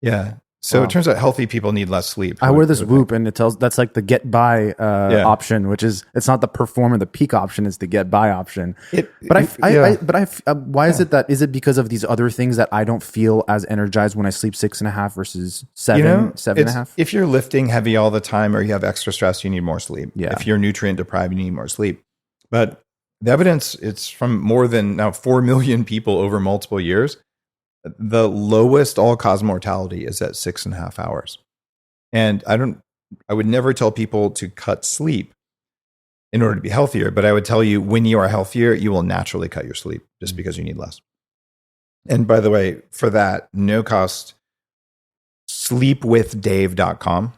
Yeah. So It turns out healthy people need less sleep. I wear this Whoop, and it tells that's like the get by option, which is it's not the perform or the peak option; it's the get by option. Why is it that? Is it because of these other things that I don't feel as energized when I sleep 6.5 versus 7.5? If you're lifting heavy all the time, or you have extra stress, you need more sleep. Yeah. If you're nutrient deprived, you need more sleep. But the evidence, it's from more than now 4 million people over multiple years. The lowest all-cause mortality is at 6.5 hours. And I would never tell people to cut sleep in order to be healthier, but I would tell you when you are healthier, you will naturally cut your sleep just because you need less. And by the way, for that, no cost, sleepwithdave.com.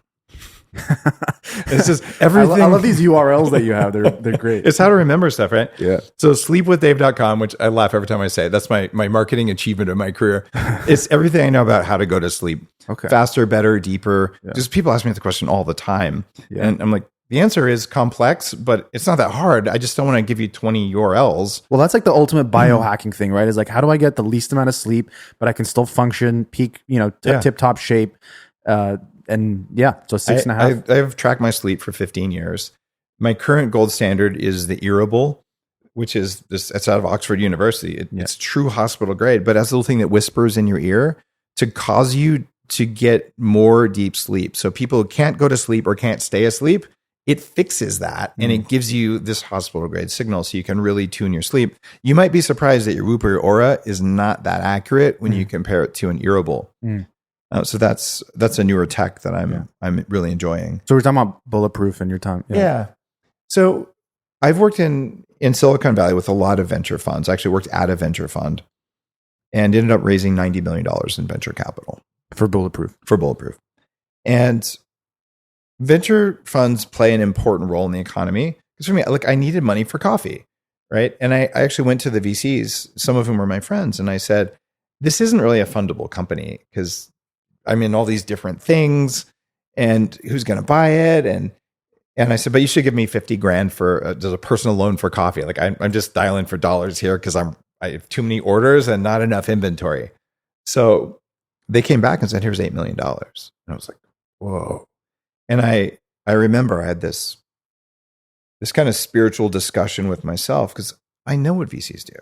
It's just everything. I love these URLs that you have. They're great. It's how to remember stuff, right? Yeah. So sleepwithdave.com, which I laugh every time I say. That's my marketing achievement of my career. It's everything I know about how to go to sleep. Okay. Faster, better, deeper. Yeah. Just people ask me the question all the time. Yeah. And I'm like, the answer is complex, but it's not that hard. I just don't want to give you 20 URLs. Well, that's like the ultimate biohacking thing, right? Is like, how do I get the least amount of sleep, but I can still function, peak, tip-top shape, and so 6.5. I've tracked my sleep for 15 years. My current gold standard is the Earable, which is this. It's out of Oxford University. It's true hospital grade, but as a little thing that whispers in your ear to cause you to get more deep sleep. So people who can't go to sleep or can't stay asleep, it fixes that and it gives you this hospital grade signal so you can really tune your sleep. You might be surprised that your Whoop or your Aura is not that accurate when you compare it to an Earable. So that's a newer tech that I'm really enjoying. So we're talking about Bulletproof in your time. Yeah. So I've worked in Silicon Valley with a lot of venture funds. I actually worked at a venture fund and ended up raising $90 million in venture capital. For Bulletproof. And venture funds play an important role in the economy. Because for me, I needed money for coffee, right? And I actually went to the VCs, some of whom were my friends, and I said, this isn't really a fundable company because I'm in all these different things. and who's going to buy it? And I said, but you should give me 50 grand for just a personal loan for coffee. Like I'm just dialing for dollars here because I have too many orders and not enough inventory. So they came back and said, here's $8 million. And I was like, whoa. And I remember I had this kind of spiritual discussion with myself because I know what VCs do.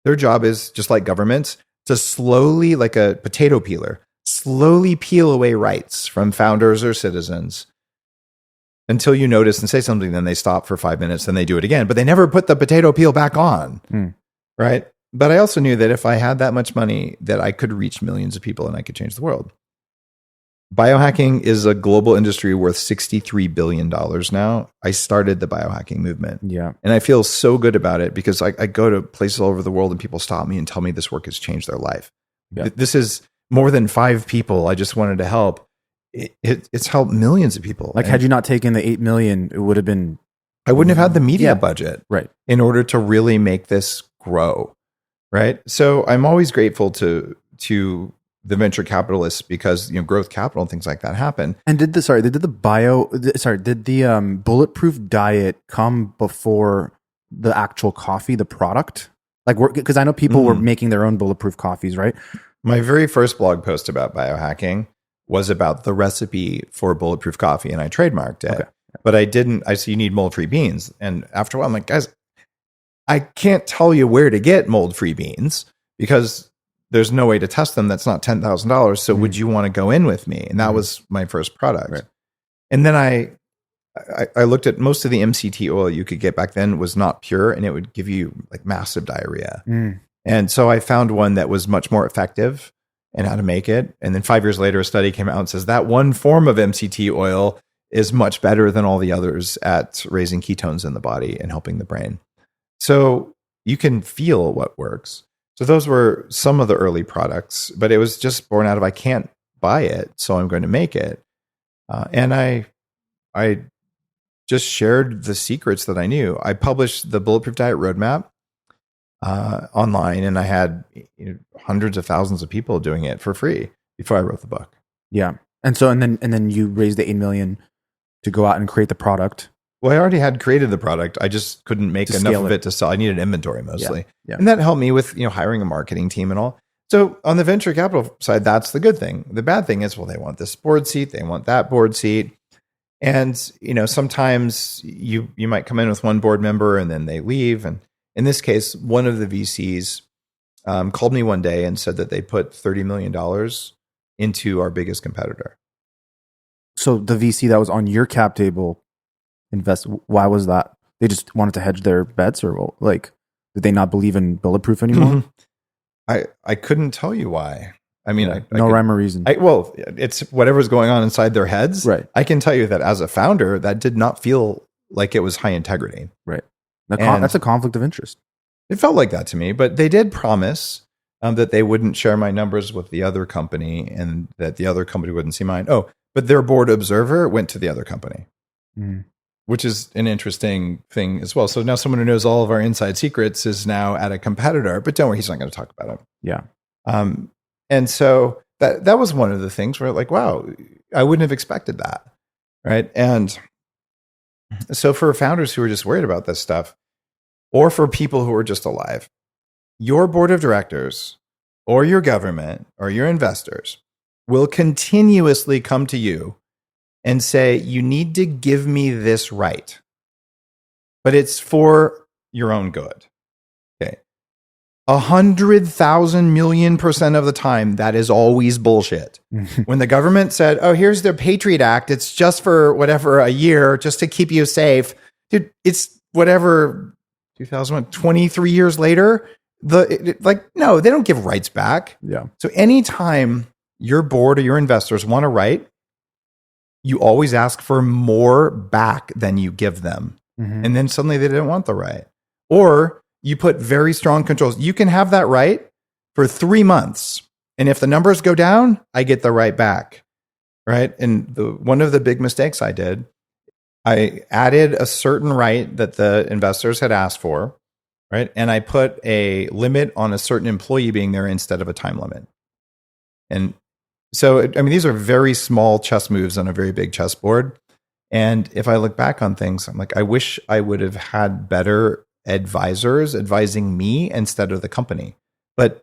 Their job is, just like governments, to slowly, like a potato peeler, slowly peel away rights from founders or citizens until you notice and say something. Then they stop for 5 minutes, then they do it again. But they never put the potato peel back on, right? But I also knew that if I had that much money, that I could reach millions of people and I could change the world. Biohacking is a global industry worth $63 billion now. I started the biohacking movement. Yeah. And I feel so good about it because I go to places all over the world and people stop me and tell me this work has changed their life. Yeah. This is more than 5 people I just wanted to help. It's helped millions of people. Like, had you not taken the 8 million, it would have been... I wouldn't have had the media budget in order to really make this grow. Right. So I'm always grateful to the venture capitalists because, growth capital and things like that happen. And did the Bulletproof Diet come before the actual coffee, the product? Like, because I know people were making their own bulletproof coffees, right? My very first blog post about biohacking was about the recipe for bulletproof coffee, and I trademarked it. Okay. But I didn't. I said, you need mold-free beans. And after a while, I'm like, guys, I can't tell you where to get mold-free beans because there's no way to test them. That's not $10,000. So would you want to go in with me? And that was my first product. Right. And then I looked at most of the MCT oil you could get back then was not pure, and it would give you like massive diarrhea. And so I found one that was much more effective and how to make it. And then 5 years later, a study came out and says that one form of MCT oil is much better than all the others at raising ketones in the body and helping the brain. So you can feel what works. So those were some of the early products, but it was just born out of I can't buy it, so I'm going to make it. And I just shared the secrets that I knew. I published the Bulletproof Diet Roadmap online, and I had hundreds of thousands of people doing it for free before I wrote the book. Yeah, and then you raised the $8 million to go out and create the product. Well, I already had created the product. I just couldn't make enough of it to sell. I needed inventory mostly. Yeah. And that helped me with, hiring a marketing team and all. So on the venture capital side, that's the good thing. The bad thing is, well, they want this board seat. They want that board seat. And, sometimes you might come in with one board member and then they leave. And in this case, one of the VCs called me one day and said that they put $30 million into our biggest competitor. So the VC that was on your cap table invest. Why was that? They just wanted to hedge their bets, or like, did they not believe in Bulletproof anymore? I couldn't tell you why. I mean, no rhyme or reason. It's whatever's going on inside their heads. Right. I can tell you that as a founder, that did not feel like it was high integrity. Right. That's a conflict of interest. It felt like that to me, but they did promise that they wouldn't share my numbers with the other company and that the other company wouldn't see mine. Oh, but their board observer went to the other company. Which is an interesting thing as well. So now someone who knows all of our inside secrets is now at a competitor, but don't worry, he's not going to talk about it. Yeah. And so that was one of the things where like, wow, I wouldn't have expected that. Right. And so for founders who are just worried about this stuff, or for people who are just alive, your board of directors or your government or your investors will continuously come to you and say, you need to give me this right, but it's for your own good. Okay. 100,000,000,000% of the time, that is always bullshit. When the government said, oh, here's the Patriot Act, it's just for whatever, a year, just to keep you safe. Dude, it's whatever, 2001, 23 years later, no, they don't give rights back. Yeah. So anytime your board or your investors want a right, you always ask for more back than you give them. And then suddenly they didn't want the right. Or you put very strong controls. You can have that right for 3 months. And if the numbers go down, I get the right back. Right. And one of the big mistakes I did, I added a certain right that the investors had asked for. Right. And I put a limit on a certain employee being there instead of a time limit. And So, I mean, these are very small chess moves on a very big chessboard. And if I look back on things, I'm like, I wish I would have had better advisors advising me instead of the company. But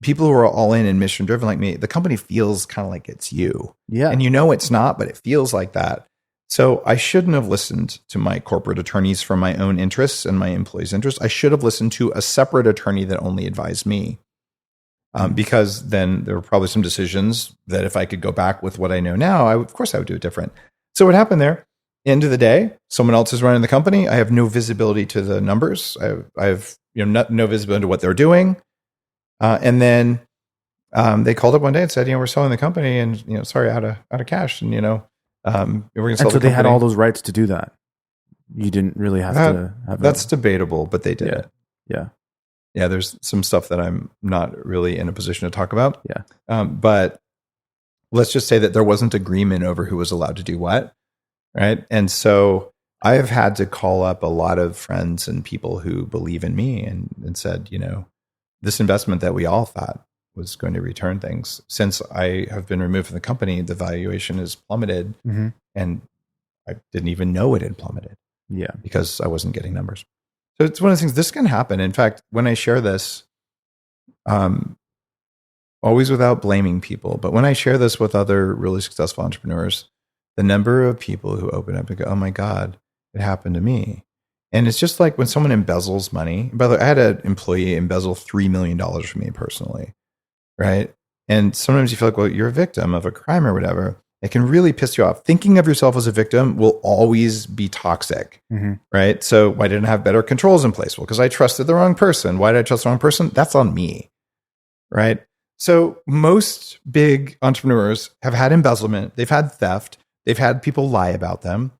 people who are all in and mission driven like me, the company feels kind of like it's you. Yeah. And you know it's not, but it feels like that. So I shouldn't have listened to my corporate attorneys for my own interests and my employees' interests. I should have listened to a separate attorney that only advised me. Because then there were probably some decisions that if I could go back with what I know now, of course I would do it different. So what happened there? End of the day, someone else is running the company. I have no visibility to the numbers. I have no visibility to what they're doing. And then they called up one day and said, we're selling the company, and sorry, out of cash, and we're going to sell. And so they had all those rights to do that. You didn't really have to have that's debatable, but they did it. Yeah. Yeah, there's some stuff that I'm not really in a position to talk about. Yeah. But let's just say that there wasn't agreement over who was allowed to do what, right? And so I have had to call up a lot of friends and people who believe in me and said, this investment that we all thought was going to return things. Since I have been removed from the company, the valuation has plummeted, and I didn't even know it had plummeted. Yeah, because I wasn't getting numbers. So it's one of those things. This can happen. In fact, when I share this, always without blaming people, but when I share this with other really successful entrepreneurs, the number of people who open up and go, "Oh my God, it happened to me." And it's just like when someone embezzles money. By the way, I had an employee embezzle $3 million from me personally, right? And sometimes you feel like, well, you're a victim of a crime or whatever. It can really piss you off. Thinking of yourself as a victim will always be toxic, right? So why didn't I have better controls in place? Well, because I trusted the wrong person. Why did I trust the wrong person? That's on me, right? So most big entrepreneurs have had embezzlement. They've had theft. They've had people lie about them.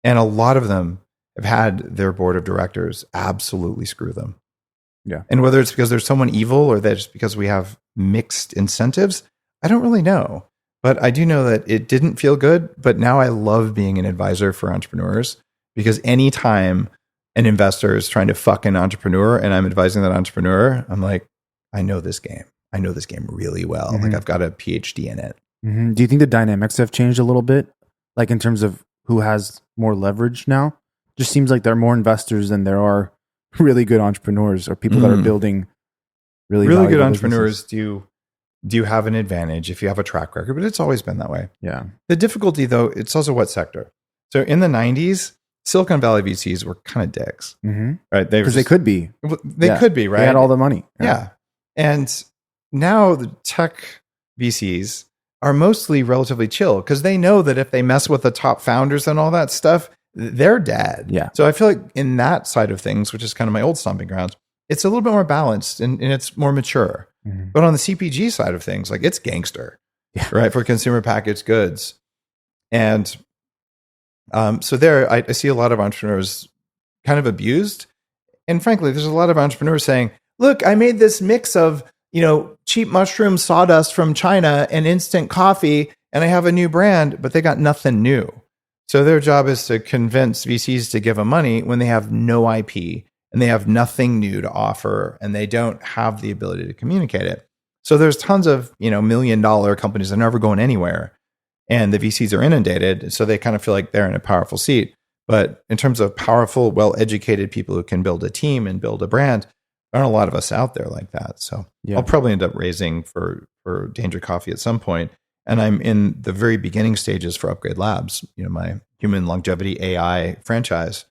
And a lot of them have had their board of directors absolutely screw them. Yeah. And whether it's because there's someone evil or that just because we have mixed incentives, I don't really know. But I do know that it didn't feel good. But now I love being an advisor for entrepreneurs, because anytime an investor is trying to fuck an entrepreneur and I'm advising that entrepreneur, I'm like, I know this game. I know this game really well. Like I've got a PhD in it. Do you think the dynamics have changed a little bit? Like in terms of who has more leverage now? Just seems like there are more investors than there are really good entrepreneurs or people that are building really good entrepreneurs do have an advantage if you have a track record, but it's always been that way. Yeah. The difficulty though, it's also what sector. So in the 90s, Silicon Valley VCs were kind of dicks, right? Because they could be. They could be, right? They had all the money. Yeah. And now the tech VCs are mostly relatively chill because they know that if they mess with the top founders and all that stuff, they're dead. Yeah. So I feel like in that side of things, which is kind of my old stomping grounds, it's a little bit more balanced and it's more mature. But on the CPG side of things, like it's gangster, right? For consumer packaged goods. And so there, I see a lot of entrepreneurs kind of abused. And frankly, there's a lot of entrepreneurs saying, look, I made this mix of, cheap mushroom sawdust from China and instant coffee, and I have a new brand, but they got nothing new. So their job is to convince VCs to give them money when they have no IP and they have nothing new to offer and they don't have the ability to communicate it. So there's tons of, $1 million companies that are never going anywhere, and the VCs are inundated. So they kind of feel like they're in a powerful seat. But in terms of powerful, well-educated people who can build a team and build a brand, there aren't a lot of us out there like that. So I'll probably end up raising for Danger Coffee at some point. And I'm in the very beginning stages for Upgrade Labs, my human longevity AI franchise.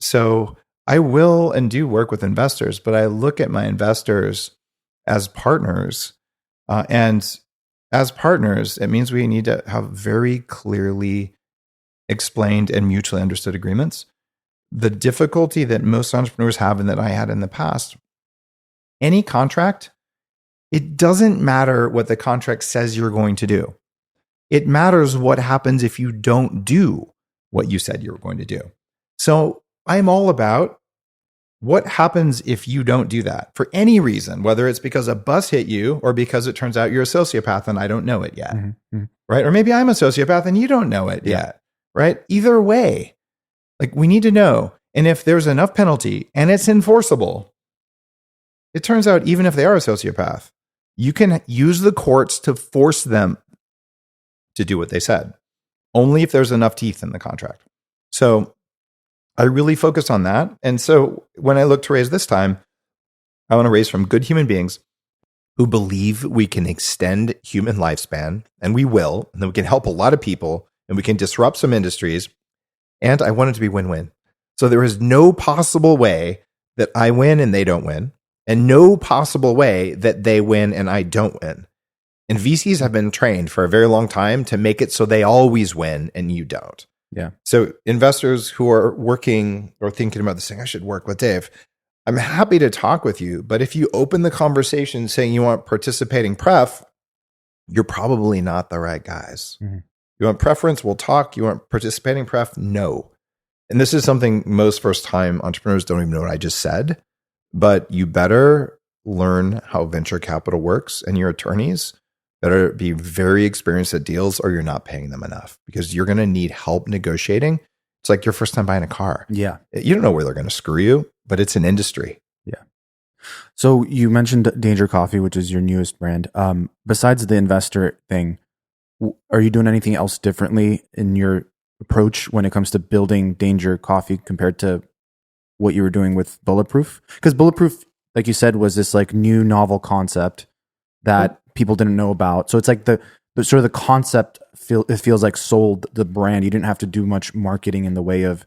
So I will and do work with investors, but I look at my investors as partners. And as partners, it means we need to have very clearly explained and mutually understood agreements. The difficulty that most entrepreneurs have and that I had in the past, any contract, it doesn't matter what the contract says you're going to do. It matters what happens if you don't do what you said you were going to do. So I'm all about what happens if you don't do that for any reason, whether it's because a bus hit you or because it turns out you're a sociopath and I don't know it yet, right? Or maybe I'm a sociopath and you don't know it yet, right? Either way, like we need to know. And if there's enough penalty and it's enforceable, it turns out even if they are a sociopath, you can use the courts to force them to do what they said, only if there's enough teeth in the contract. So I really focus on that. And so when I look to raise this time, I want to raise from good human beings who believe we can extend human lifespan, and we will, and that we can help a lot of people, and we can disrupt some industries. And I want it to be win-win. So there is no possible way that I win and they don't win, and no possible way that they win and I don't win. And VCs have been trained for a very long time to make it so they always win and you don't. Yeah. So investors who are working or thinking about this saying, I should work with Dave, I'm happy to talk with you. But if you open the conversation saying you want participating pref, you're probably not the right guys. Mm-hmm. You want preference? We'll talk. You want participating pref? No. And this is something most first-time entrepreneurs don't even know what I just said, but you better learn how venture capital works, and your attorneys better be very experienced at deals or you're not paying them enough, because you're going to need help negotiating. It's like your first time buying a car. Yeah. You don't know where they're going to screw you, but it's an industry. Yeah. So you mentioned Danger Coffee, which is your newest brand. Besides the investor thing, are you doing anything else differently in your approach when it comes to building Danger Coffee compared to what you were doing with Bulletproof? Because Bulletproof, like you said, was this like new novel concept that people didn't know about. So it's like the sort of the concept it feels like sold the brand. You didn't have to do much marketing in the way of,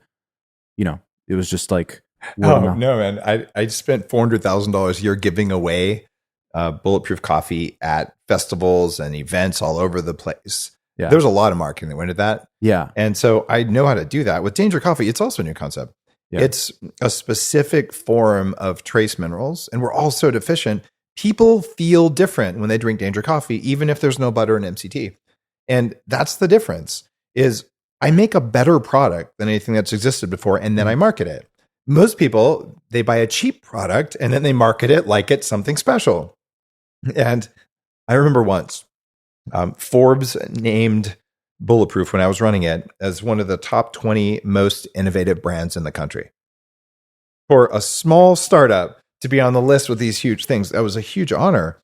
it was just like, no, man. I spent $400,000 a year giving away Bulletproof Coffee at festivals and events all over the place. Yeah. There was a lot of marketing that went into that. Yeah. And so I know how to do that. With Danger Coffee, it's also a new concept. Yeah. It's a specific form of trace minerals, and we're all so deficient. People feel different when they drink Danger Coffee, even if there's no butter and MCT. And that's the difference, is I make a better product than anything that's existed before, and then I market it. Most people, they buy a cheap product and then they market it like it's something special. And I remember once, Forbes named Bulletproof, when I was running it, as one of the top 20 most innovative brands in the country. For a small startup to be on the list with these huge things, that was a huge honor,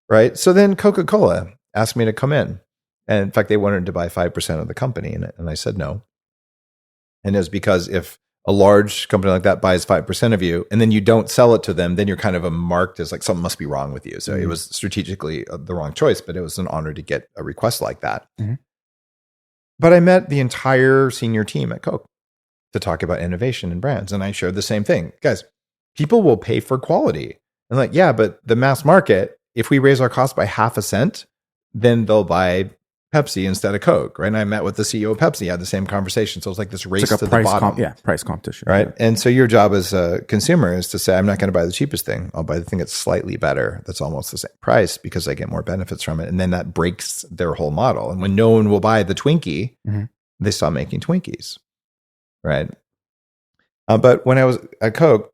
right? So then Coca-Cola asked me to come in. And in fact, they wanted to buy 5% of the company, and I said no. And it was because if a large company like that buys 5% of you and then you don't sell it to them, then you're kind of marked as like something must be wrong with you. So it was strategically the wrong choice, but it was an honor to get a request like that. Mm-hmm. But I met the entire senior team at Coke to talk about innovation and brands. And I shared the same thing. Guys, people will pay for quality. And like, yeah, but the mass market, if we raise our cost by 0.5 cent, then they'll buy Pepsi instead of Coke, right? And I met with the CEO of Pepsi, had the same conversation. So it's like this race to the bottom. Price competition. Right? Yeah. And so your job as a consumer is to say, I'm not going to buy the cheapest thing. I'll buy the thing that's slightly better, that's almost the same price, because I get more benefits from it. And then that breaks their whole model. And when no one will buy the Twinkie, they stop making Twinkies, right? But when I was at Coke,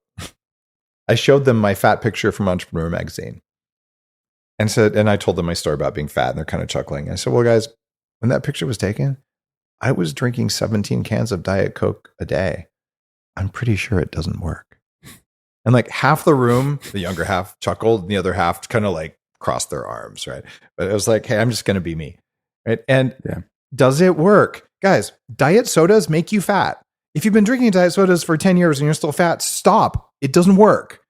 I showed them my fat picture from Entrepreneur magazine. And I told them my story about being fat, and they're kind of chuckling. I said, well, guys, when that picture was taken, I was drinking 17 cans of Diet Coke a day. I'm pretty sure it doesn't work. And like half the room, the younger half chuckled, and the other half kind of like crossed their arms, right? But it was like, hey, I'm just going to be me, right? And does it work? Guys, diet sodas make you fat. If you've been drinking diet sodas for 10 years and you're still fat, stop. It doesn't work.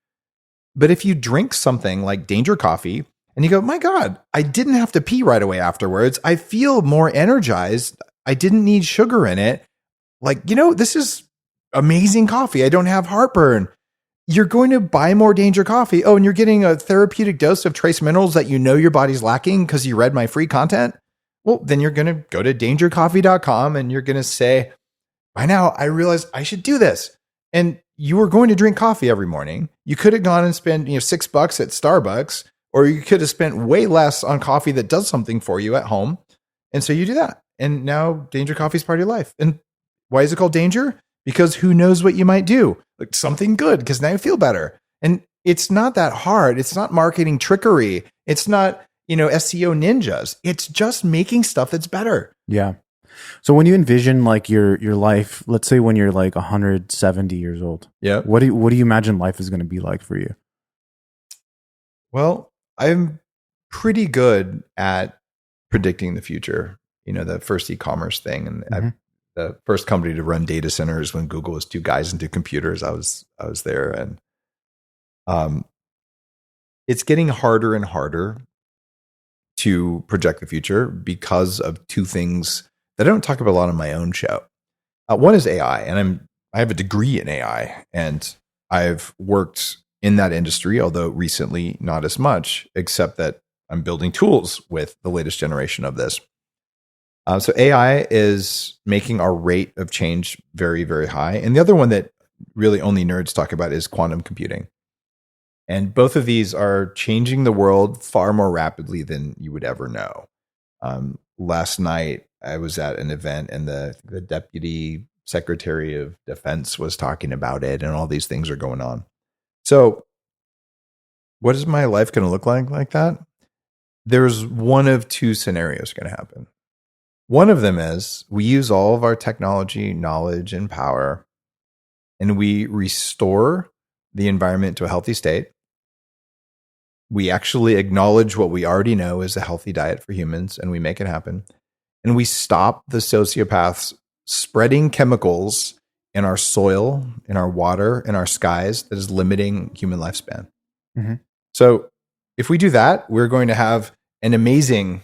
But if you drink something like Danger Coffee, and you go, my God, I didn't have to pee right away afterwards. I feel more energized. I didn't need sugar in it. Like, this is amazing coffee. I don't have heartburn. You're going to buy more Danger Coffee. Oh, and you're getting a therapeutic dose of trace minerals that your body's lacking because you read my free content. Well, then you're going to go to dangercoffee.com and you're going to say, by now, I realized I should do this. And you were going to drink coffee every morning. You could have gone and spent $6 at Starbucks. Or you could have spent way less on coffee that does something for you at home. And so you do that. And now Danger Coffee is part of your life. And why is it called Danger? Because who knows what you might do? Like something good, because now you feel better. And it's not that hard. It's not marketing trickery. It's not, SEO ninjas. It's just making stuff that's better. Yeah. So when you envision like your life, let's say when you're like 170 years old, what do you imagine life is going to be like for you? Well, I'm pretty good at predicting the future. The first e-commerce thing, and the first company to run data centers when Google was 2 guys and 2 computers. I was there, and it's getting harder and harder to project the future because of 2 things that I don't talk about a lot on my own show. One is AI, and I have a degree in AI, and I've worked in that industry, although recently not as much, except that I'm building tools with the latest generation of this. So AI is making our rate of change very, very high. And the other one that really only nerds talk about is quantum computing. And both of these are changing the world far more rapidly than you would ever know. Last night, I was at an event, and the Deputy Secretary of Defense was talking about it, and all these things are going on. So what is my life going to look like that? There's one of 2 scenarios going to happen. One of them is we use all of our technology, knowledge, and power, and we restore the environment to a healthy state. We actually acknowledge what we already know is a healthy diet for humans, and we make it happen. And we stop the sociopaths spreading chemicals in our soil, in our water, in our skies that is limiting human lifespan. So if we do that, we're going to have an amazing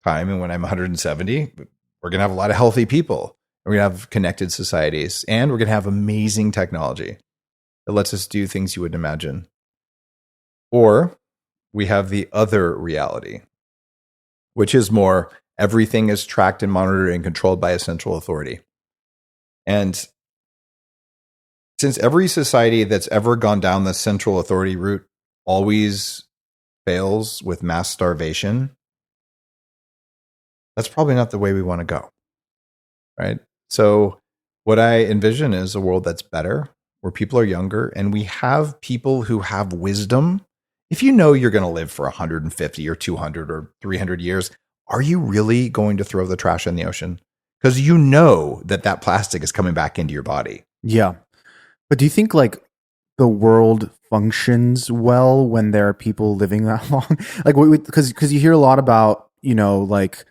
time. And when I'm 170, we're going to have a lot of healthy people. We're going to have connected societies, and we're going to have amazing technology that lets us do things you wouldn't imagine. Or we have the other reality, which is more everything is tracked and monitored and controlled by a central authority. And since every society that's ever gone down the central authority route always fails with mass starvation, that's probably not the way we want to go, right? So what I envision is a world that's better, where people are younger, and we have people who have wisdom. If you know you're going to live for 150 or 200 or 300 years, are you really going to throw the trash in the ocean? Because you know that plastic is coming back into your body. Yeah. But do you think like the world functions well when there are people living that long? Like, because you hear a lot about, like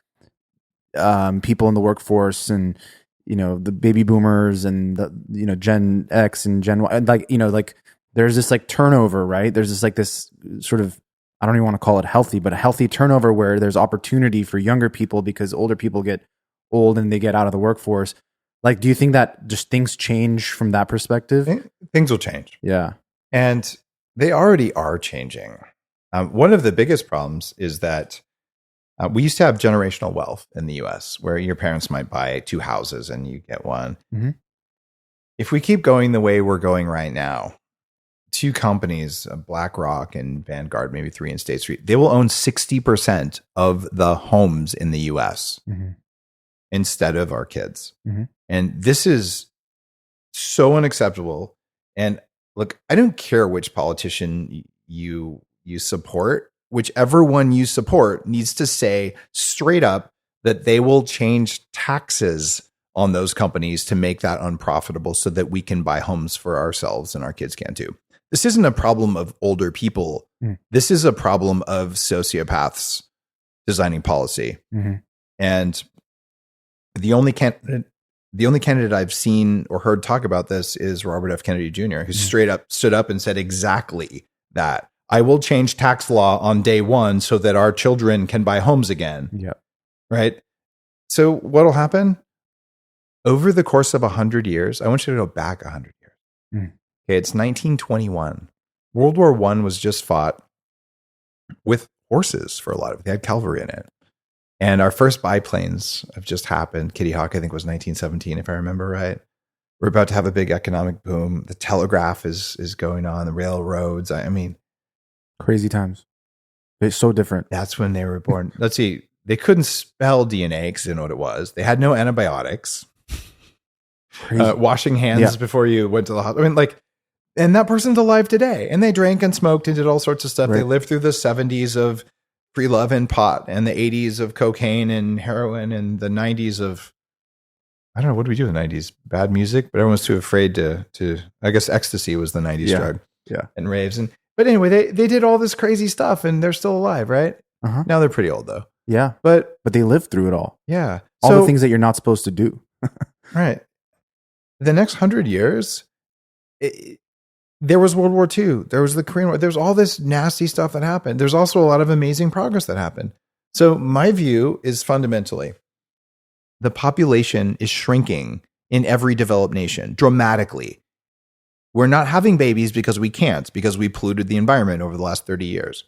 people in the workforce, and, the baby boomers, and the, Gen X and Gen Y, and like there's this like turnover, right? There's this sort of, I don't even want to call it healthy, but a healthy turnover where there's opportunity for younger people because older people get old and they get out of the workforce. Like, do you think that just things change from that perspective? Things will change. Yeah. And they already are changing. One of the biggest problems is that we used to have generational wealth in the US, where your parents might buy 2 houses and you get one. If we keep going the way we're going right now, 2 companies, BlackRock and Vanguard, maybe 3 in State Street, they will own 60% of the homes in the US instead of our kids. And this is so unacceptable. And look, I don't care which politician you support. Whichever one you support needs to say straight up that they will change taxes on those companies to make that unprofitable so that we can buy homes for ourselves and our kids can too. This isn't a problem of older people. This is a problem of sociopaths designing policy. And the only candidate I've seen or heard talk about this is Robert F. Kennedy Jr., who straight up stood up and said exactly that. I will change tax law on day 1 so that our children can buy homes again. Yeah. Right. So what'll happen over the course of 100 years? I want you to go back 100 years. Okay. It's 1921. World War I was just fought with horses for a lot of it. They had cavalry in it. And our first biplanes have just happened. Kitty Hawk, I think, was 1917, if I remember right. We're about to have a big economic boom. The telegraph is going on, the railroads. I mean, crazy times. It's so different. That's when they were born. Let's see. They couldn't spell DNA because they didn't know what it was. They had no antibiotics. Washing hands before you went to the hospital. I mean, and that person's alive today. And they drank and smoked and did all sorts of stuff. Right. They lived through the 70s of free love and pot, and the 80s of cocaine and heroin, and the 90s of, I don't know, what did we do in the 90s? Bad music, but everyone was too afraid to I guess ecstasy was the 90s drug. Yeah. And raves. But anyway, they did all this crazy stuff and they're still alive, right? Now they're pretty old though. Yeah. But they lived through it all. Yeah. All the things that you're not supposed to do. Right. The next 100 years, there was World War II. There was the Korean War. There's all this nasty stuff that happened. There's also a lot of amazing progress that happened. So my view is fundamentally, the population is shrinking in every developed nation dramatically. We're not having babies because we can't, because we polluted the environment over the last 30 years.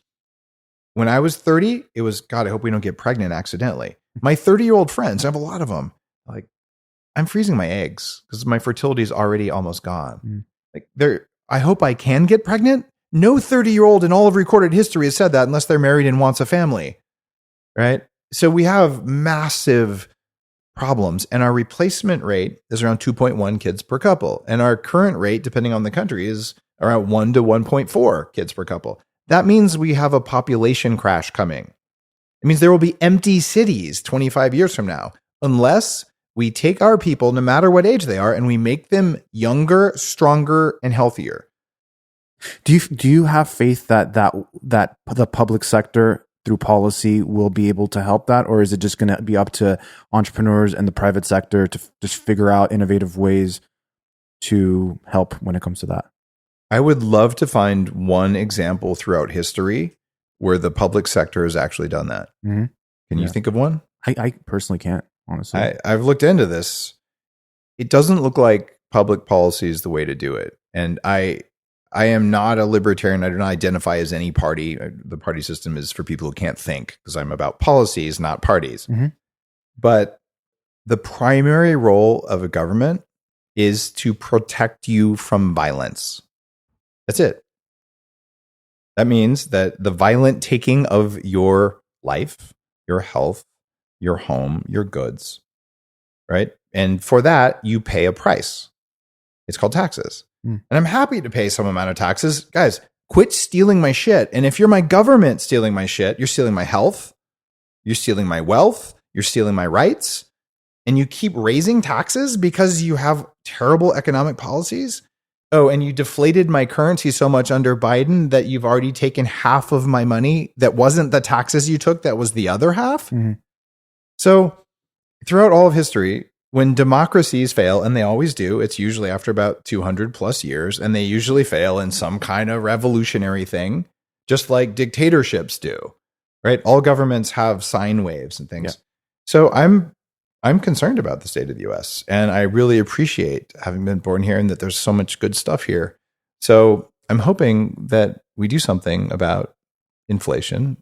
When I was 30, it was, God, I hope we don't get pregnant accidentally. My 30-year-old friends, I have a lot of them, like, I'm freezing my eggs because my fertility is already almost gone. Like, I hope I can get pregnant. No 30-year-old in all of recorded history has said that unless they're married and wants a family, right? So we have massive problems, and our replacement rate is around 2.1 kids per couple. And our current rate, depending on the country, is around 1 to 1.4 kids per couple. That means we have a population crash coming. It means there will be empty cities 25 years from now, unless we take our people, no matter what age they are, and we make them younger, stronger, and healthier. Do you have faith that the public sector through policy will be able to help that, or is it just going to be up to entrepreneurs and the private sector to just figure out innovative ways to help when it comes to that? I would love to find one example throughout history where the public sector has actually done that. Can you think of one? I personally can't, honestly. I've looked into this. It doesn't look like public policy is the way to do it. And I am not a libertarian. I do not identify as any party. The party system is for people who can't think, because I'm about policies, not parties. But the primary role of a government is to protect you from violence. That's it. That means that the violent taking of your life, your health, your home, your goods, right? And for that, you pay a price. It's called taxes. And I'm happy to pay some amount of taxes. Guys, quit stealing my shit. And if you're my government stealing my shit, you're stealing my health, you're stealing my wealth, you're stealing my rights, and you keep raising taxes because you have terrible economic policies. Oh, and you deflated my currency so much under Biden that you've already taken half of my money that wasn't the taxes you took, that was the other half. So throughout all of history, when democracies fail, and they always do, it's usually after about 200 plus years, and they usually fail in some kind of revolutionary thing, just like dictatorships do, right? All governments have sine waves and things. So I'm concerned about the state of the US, and I really appreciate having been born here and that there's so much good stuff here. So I'm hoping that we do something about inflation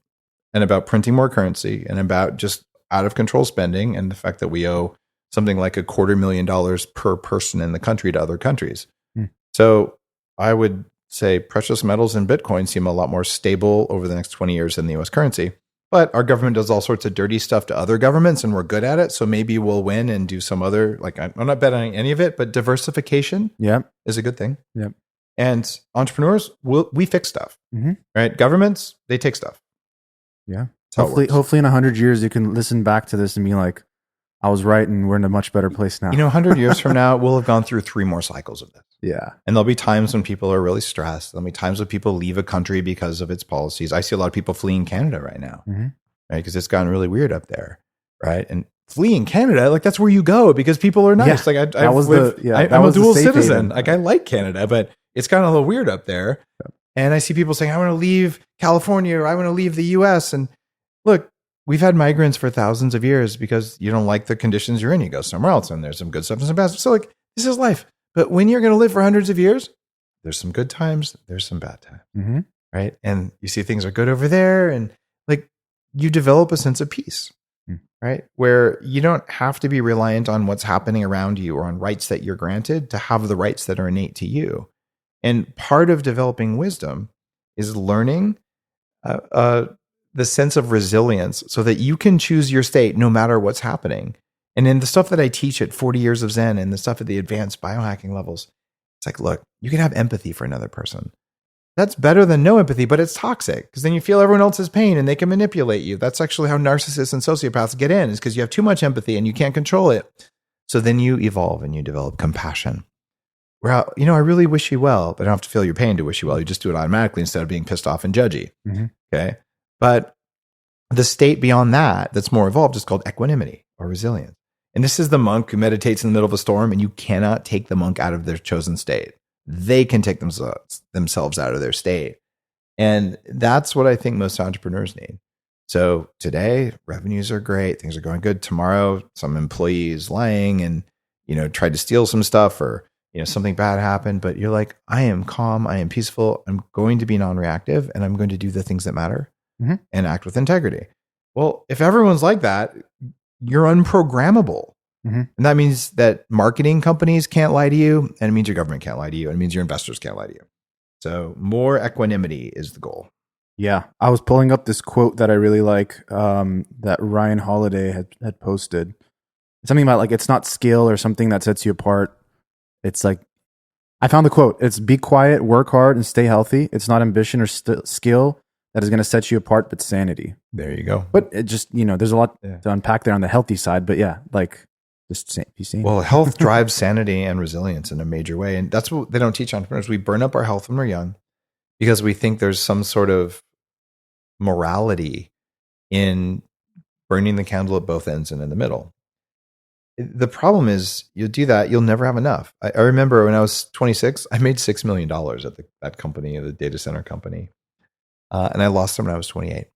and about printing more currency and about just out of control spending and the fact that we owe something like $250,000 per person in the country to other countries. So I would say precious metals and Bitcoin seem a lot more stable over the next 20 years than the US currency. But our government does all sorts of dirty stuff to other governments, and we're good at it. So maybe we'll win and do some other, like, I'm not betting on any of it, but diversification is a good thing. And entrepreneurs, we fix stuff, right? Governments, they take stuff. Hopefully in 100 years, you can listen back to this and be like, I was right, and we're in a much better place now. 100 years from now, we'll have gone through 3 more cycles of this. And there'll be times when people are really stressed. There'll be times when people leave a country because of its policies. I see a lot of people fleeing Canada right now, right? Because it's gotten really weird up there, right? And fleeing Canada, like, that's where you go because people are nice. Like I'm a dual citizen. Like, I like Canada, but it's gotten a little weird up there. And I see people saying, I want to leave California, or I want to leave the US. And look, we've had migrants for thousands of years because you don't like the conditions you're in. You go somewhere else, and there's some good stuff and some bad stuff. So, like, this is life. But when you're going to live for hundreds of years, there's some good times, there's some bad times, right? And you see things are good over there, and, like, you develop a sense of peace, right? Where you don't have to be reliant on what's happening around you or on rights that you're granted to have the rights that are innate to you. And part of developing wisdom is learning the sense of resilience so that you can choose your state no matter what's happening. And in the stuff that I teach at 40 Years of Zen and the stuff at the advanced biohacking levels, it's like, look, you can have empathy for another person. That's better than no empathy, but it's toxic because then you feel everyone else's pain and they can manipulate you. That's actually how narcissists and sociopaths get in, is because you have too much empathy and you can't control it. So then you evolve and you develop compassion. Where, I really wish you well, but I don't have to feel your pain to wish you well. You just do it automatically instead of being pissed off and judgy. Okay. But The state beyond that, that's more evolved, is called equanimity or resilience. And this is the monk who meditates in the middle of a storm, and you cannot take the monk out of their chosen state. They can take themselves out of their state. And that's what I think most entrepreneurs need. So today, revenues are great. Things are going good. Tomorrow, some employee is lying and, tried to steal some stuff, or, something bad happened. But you're like, I am calm. I am peaceful. I'm going to be non-reactive, and I'm going to do the things that matter and act with integrity. Well, if everyone's like that, you're unprogrammable. And that means that marketing companies can't lie to you, and it means your government can't lie to you, and it means your investors can't lie to you. So more equanimity is the goal. Yeah. I was pulling up this quote that I really like, that Ryan Holiday had posted. Something about like, it's not skill or something that sets you apart. It's like, I found the quote. It's be quiet, work hard, and stay healthy. It's not ambition or skill that is going to set you apart, but sanity. There you go. But it just, there's a lot to unpack there on the healthy side. But yeah, like just be sane. Well, health drives sanity and resilience in a major way. And that's what they don't teach entrepreneurs. We burn up our health when we're young because we think there's some sort of morality in burning the candle at both ends and in the middle. The problem is you'll do that, you'll never have enough. I remember when I was 26, I made $6 million at that company, the data center company. And I lost them when I was 28.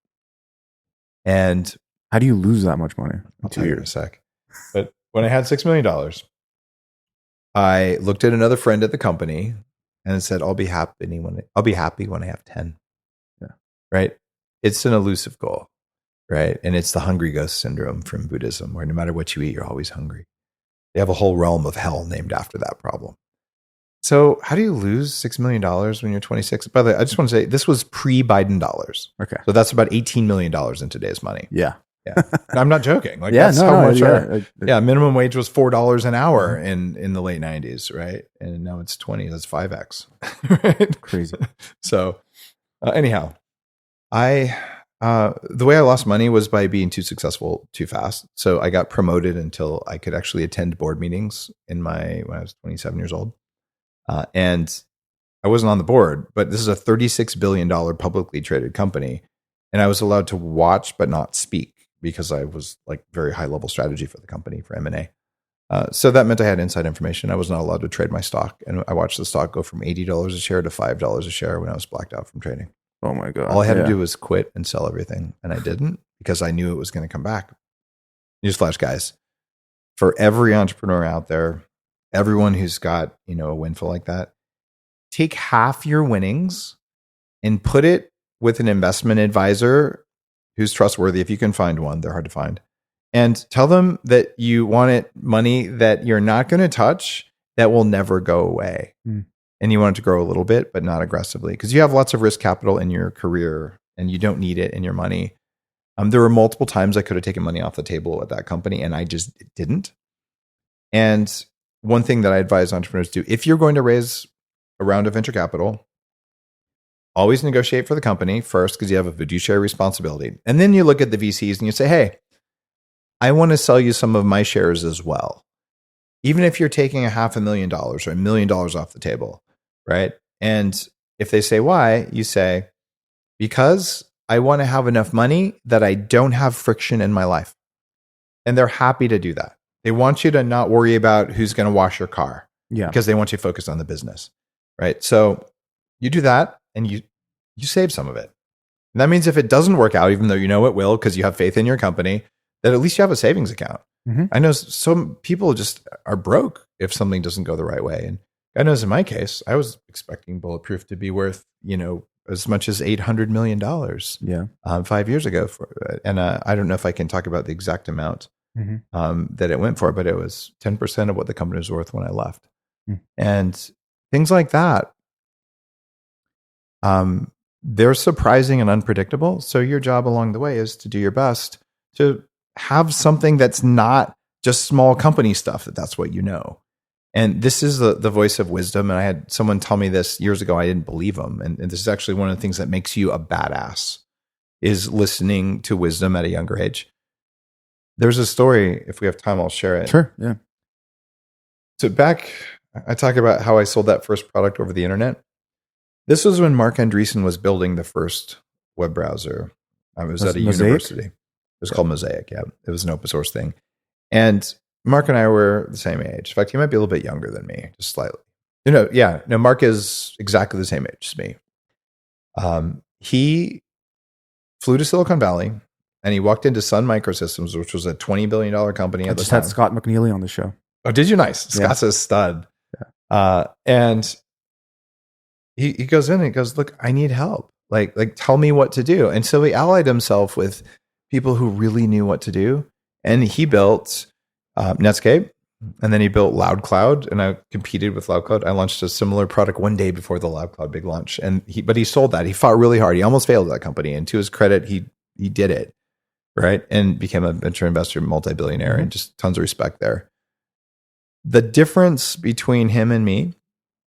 And how do you lose that much money? I'll tell you in a sec. But when I had $6 million, I looked at another friend at the company and said, I'll be happy when I have 10. Yeah. Right? It's an elusive goal, right? And it's the hungry ghost syndrome from Buddhism, where no matter what you eat, you're always hungry. They have a whole realm of hell named after that problem. So how do you lose $6 million when you're 26? By the way, I just want to say this was pre-Biden dollars. Okay. So that's about $18 million in today's money. Yeah. Yeah. I'm not joking. Like, yeah, that's how much minimum wage was $4 an hour in the late 90s, right? And now it's 20. That's 5x. Right? Crazy. So anyhow, the way I lost money was by being too successful too fast. So I got promoted until I could actually attend board meetings when I was 27 years old. And I wasn't on the board, but this is a $36 billion publicly traded company. And I was allowed to watch, but not speak, because I was like very high level strategy for the company for M&A. So that meant I had inside information. I was not allowed to trade my stock. And I watched the stock go from $80 a share to $5 a share when I was blacked out from trading. Oh my God. All I had to do was quit and sell everything. And I didn't, because I knew it was going to come back. Newsflash, guys. For every entrepreneur out there, everyone who's got, a windfall like that, take half your winnings and put it with an investment advisor who's trustworthy. If you can find one, they're hard to find. And tell them that you want money that you're not going to touch, that will never go away. And you want it to grow a little bit, but not aggressively, because you have lots of risk capital in your career and you don't need it in your money. There were multiple times I could have taken money off the table at that company, and I just didn't. And one thing that I advise entrepreneurs to do, if you're going to raise a round of venture capital, always negotiate for the company first, because you have a fiduciary responsibility. And then you look at the VCs and you say, hey, I want to sell you some of my shares as well. Even if you're taking $500,000 or $1 million off the table, right? And if they say why, you say, because I want to have enough money that I don't have friction in my life. And they're happy to do that. They want you to not worry about who's going to wash your car, because they want you focused on the business, right? So you do that, and you save some of it. And that means if it doesn't work out, even though you know it will because you have faith in your company, that at least you have a savings account. I know some people just are broke if something doesn't go the right way. And God knows in my case, I was expecting Bulletproof to be worth, as much as $800 million 5 years ago. And I don't know if I can talk about the exact amount that it went for, but it was 10% of what the company was worth when I left. And things like that, they're surprising and unpredictable. So your job along the way is to do your best to have something that's not just small company stuff, that's what you know. And this is the voice of wisdom. And I had someone tell me this years ago. I didn't believe them. And this is actually one of the things that makes you a badass, is listening to wisdom at a younger age. There's a story, if we have time, I'll share it. Sure, yeah. So I talk about how I sold that first product over the internet. This was when Mark Andreessen was building the first web browser. I was at a university. It was called Mosaic. Yeah. It was an open source thing. And Mark and I were the same age. In fact, he might be a little bit younger than me, just slightly. Mark is exactly the same age as me. He flew to Silicon Valley and he walked into Sun Microsystems, which was a $20 billion company at the time. I just had Scott McNeely on the show. Oh, did you? Nice. Scott's a stud. Yeah. And he goes in and he goes, look, I need help. Like, tell me what to do. And so he allied himself with people who really knew what to do. And he built Netscape. And then he built LoudCloud, and I competed with LoudCloud. I launched a similar product one day before the LoudCloud big launch, but he sold that. He fought really hard. He almost failed that company, and to his credit, he did it, right? And became a venture investor, multi-billionaire, and just tons of respect there. The difference between him and me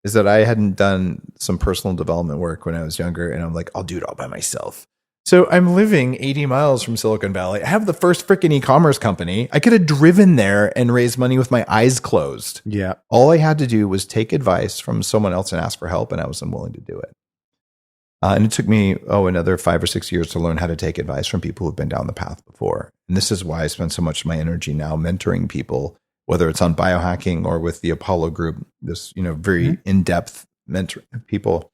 is that I hadn't done some personal development work when I was younger, and I'm like, I'll do it all by myself. So I'm living 80 miles from Silicon Valley. I have the first freaking e-commerce company. I could have driven there and raised money with my eyes closed. Yeah. All I had to do was take advice from someone else and ask for help, and I was unwilling to do it. And it took me, another 5 or 6 years to learn how to take advice from people who've been down the path before. And this is why I spend so much of my energy now mentoring people, whether it's on biohacking or with the Apollo group, this, very in-depth mentoring of people.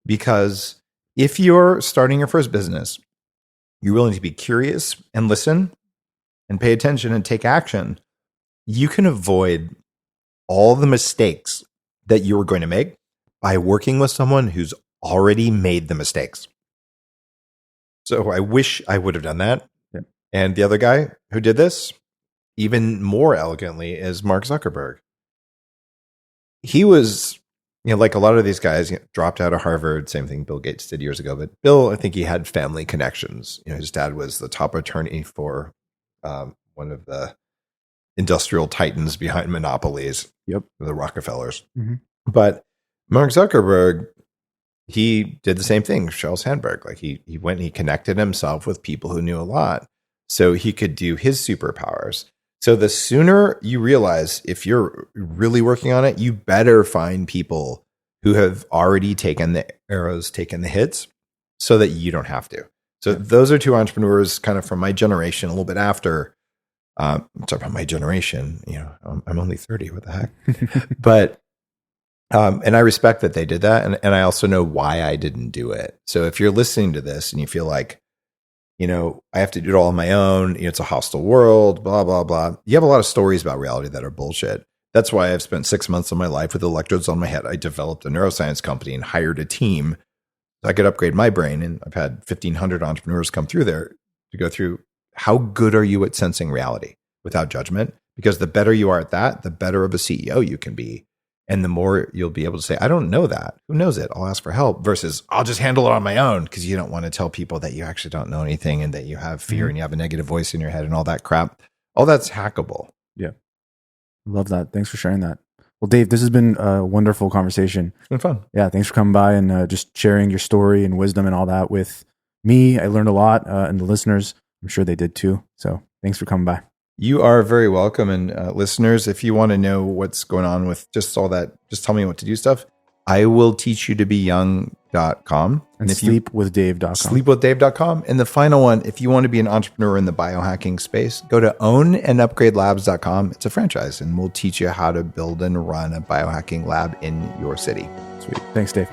Because if you're starting your first business, you're willing to be curious and listen and pay attention and take action, you can avoid all the mistakes that you're going to make by working with someone who's already made the mistakes. So I wish I would have done that. Yeah. And the other guy who did this, even more elegantly, is Mark Zuckerberg. He was, like a lot of these guys, dropped out of Harvard. Same thing Bill Gates did years ago. But Bill, I think he had family connections. His dad was the top attorney for one of the industrial titans behind monopolies. Yep, the Rockefellers. Mm-hmm. But Mark Zuckerberg, he did the same thing. Sheryl Sandberg, like he went and he connected himself with people who knew a lot, so he could do his superpowers. So the sooner you realize, if you're really working on it, you better find people who have already taken the arrows, taken the hits, so that you don't have to. So those are two entrepreneurs kind of from my generation, a little bit after. Talk about my generation, I'm only 30, what the heck? But, and I respect that they did that. And I also know why I didn't do it. So if you're listening to this and you feel like, I have to do it all on my own. It's a hostile world, blah, blah, blah. You have a lot of stories about reality that are bullshit. That's why I've spent 6 months of my life with electrodes on my head. I developed a neuroscience company and hired a team so I could upgrade my brain. And I've had 1,500 entrepreneurs come through there to go through how good are you at sensing reality without judgment? Because the better you are at that, the better of a CEO you can be. And the more you'll be able to say, I don't know that. Who knows it? I'll ask for help versus I'll just handle it on my own, because you don't want to tell people that you actually don't know anything and that you have fear and you have a negative voice in your head and all that crap. All that's hackable. Yeah. Love that. Thanks for sharing that. Well, Dave, this has been a wonderful conversation. It's been fun. Yeah. Thanks for coming by and just sharing your story and wisdom and all that with me. I learned a lot and the listeners, I'm sure they did too. So thanks for coming by. You are very welcome. And listeners, if you want to know what's going on with just all that, just tell me what to do stuff. I will teach you to be young.com. And sleepwithdave.com. Sleepwithdave.com. And the final one, if you want to be an entrepreneur in the biohacking space, go to ownandupgradelabs.com. It's a franchise, and we'll teach you how to build and run a biohacking lab in your city. Sweet. Thanks, Dave.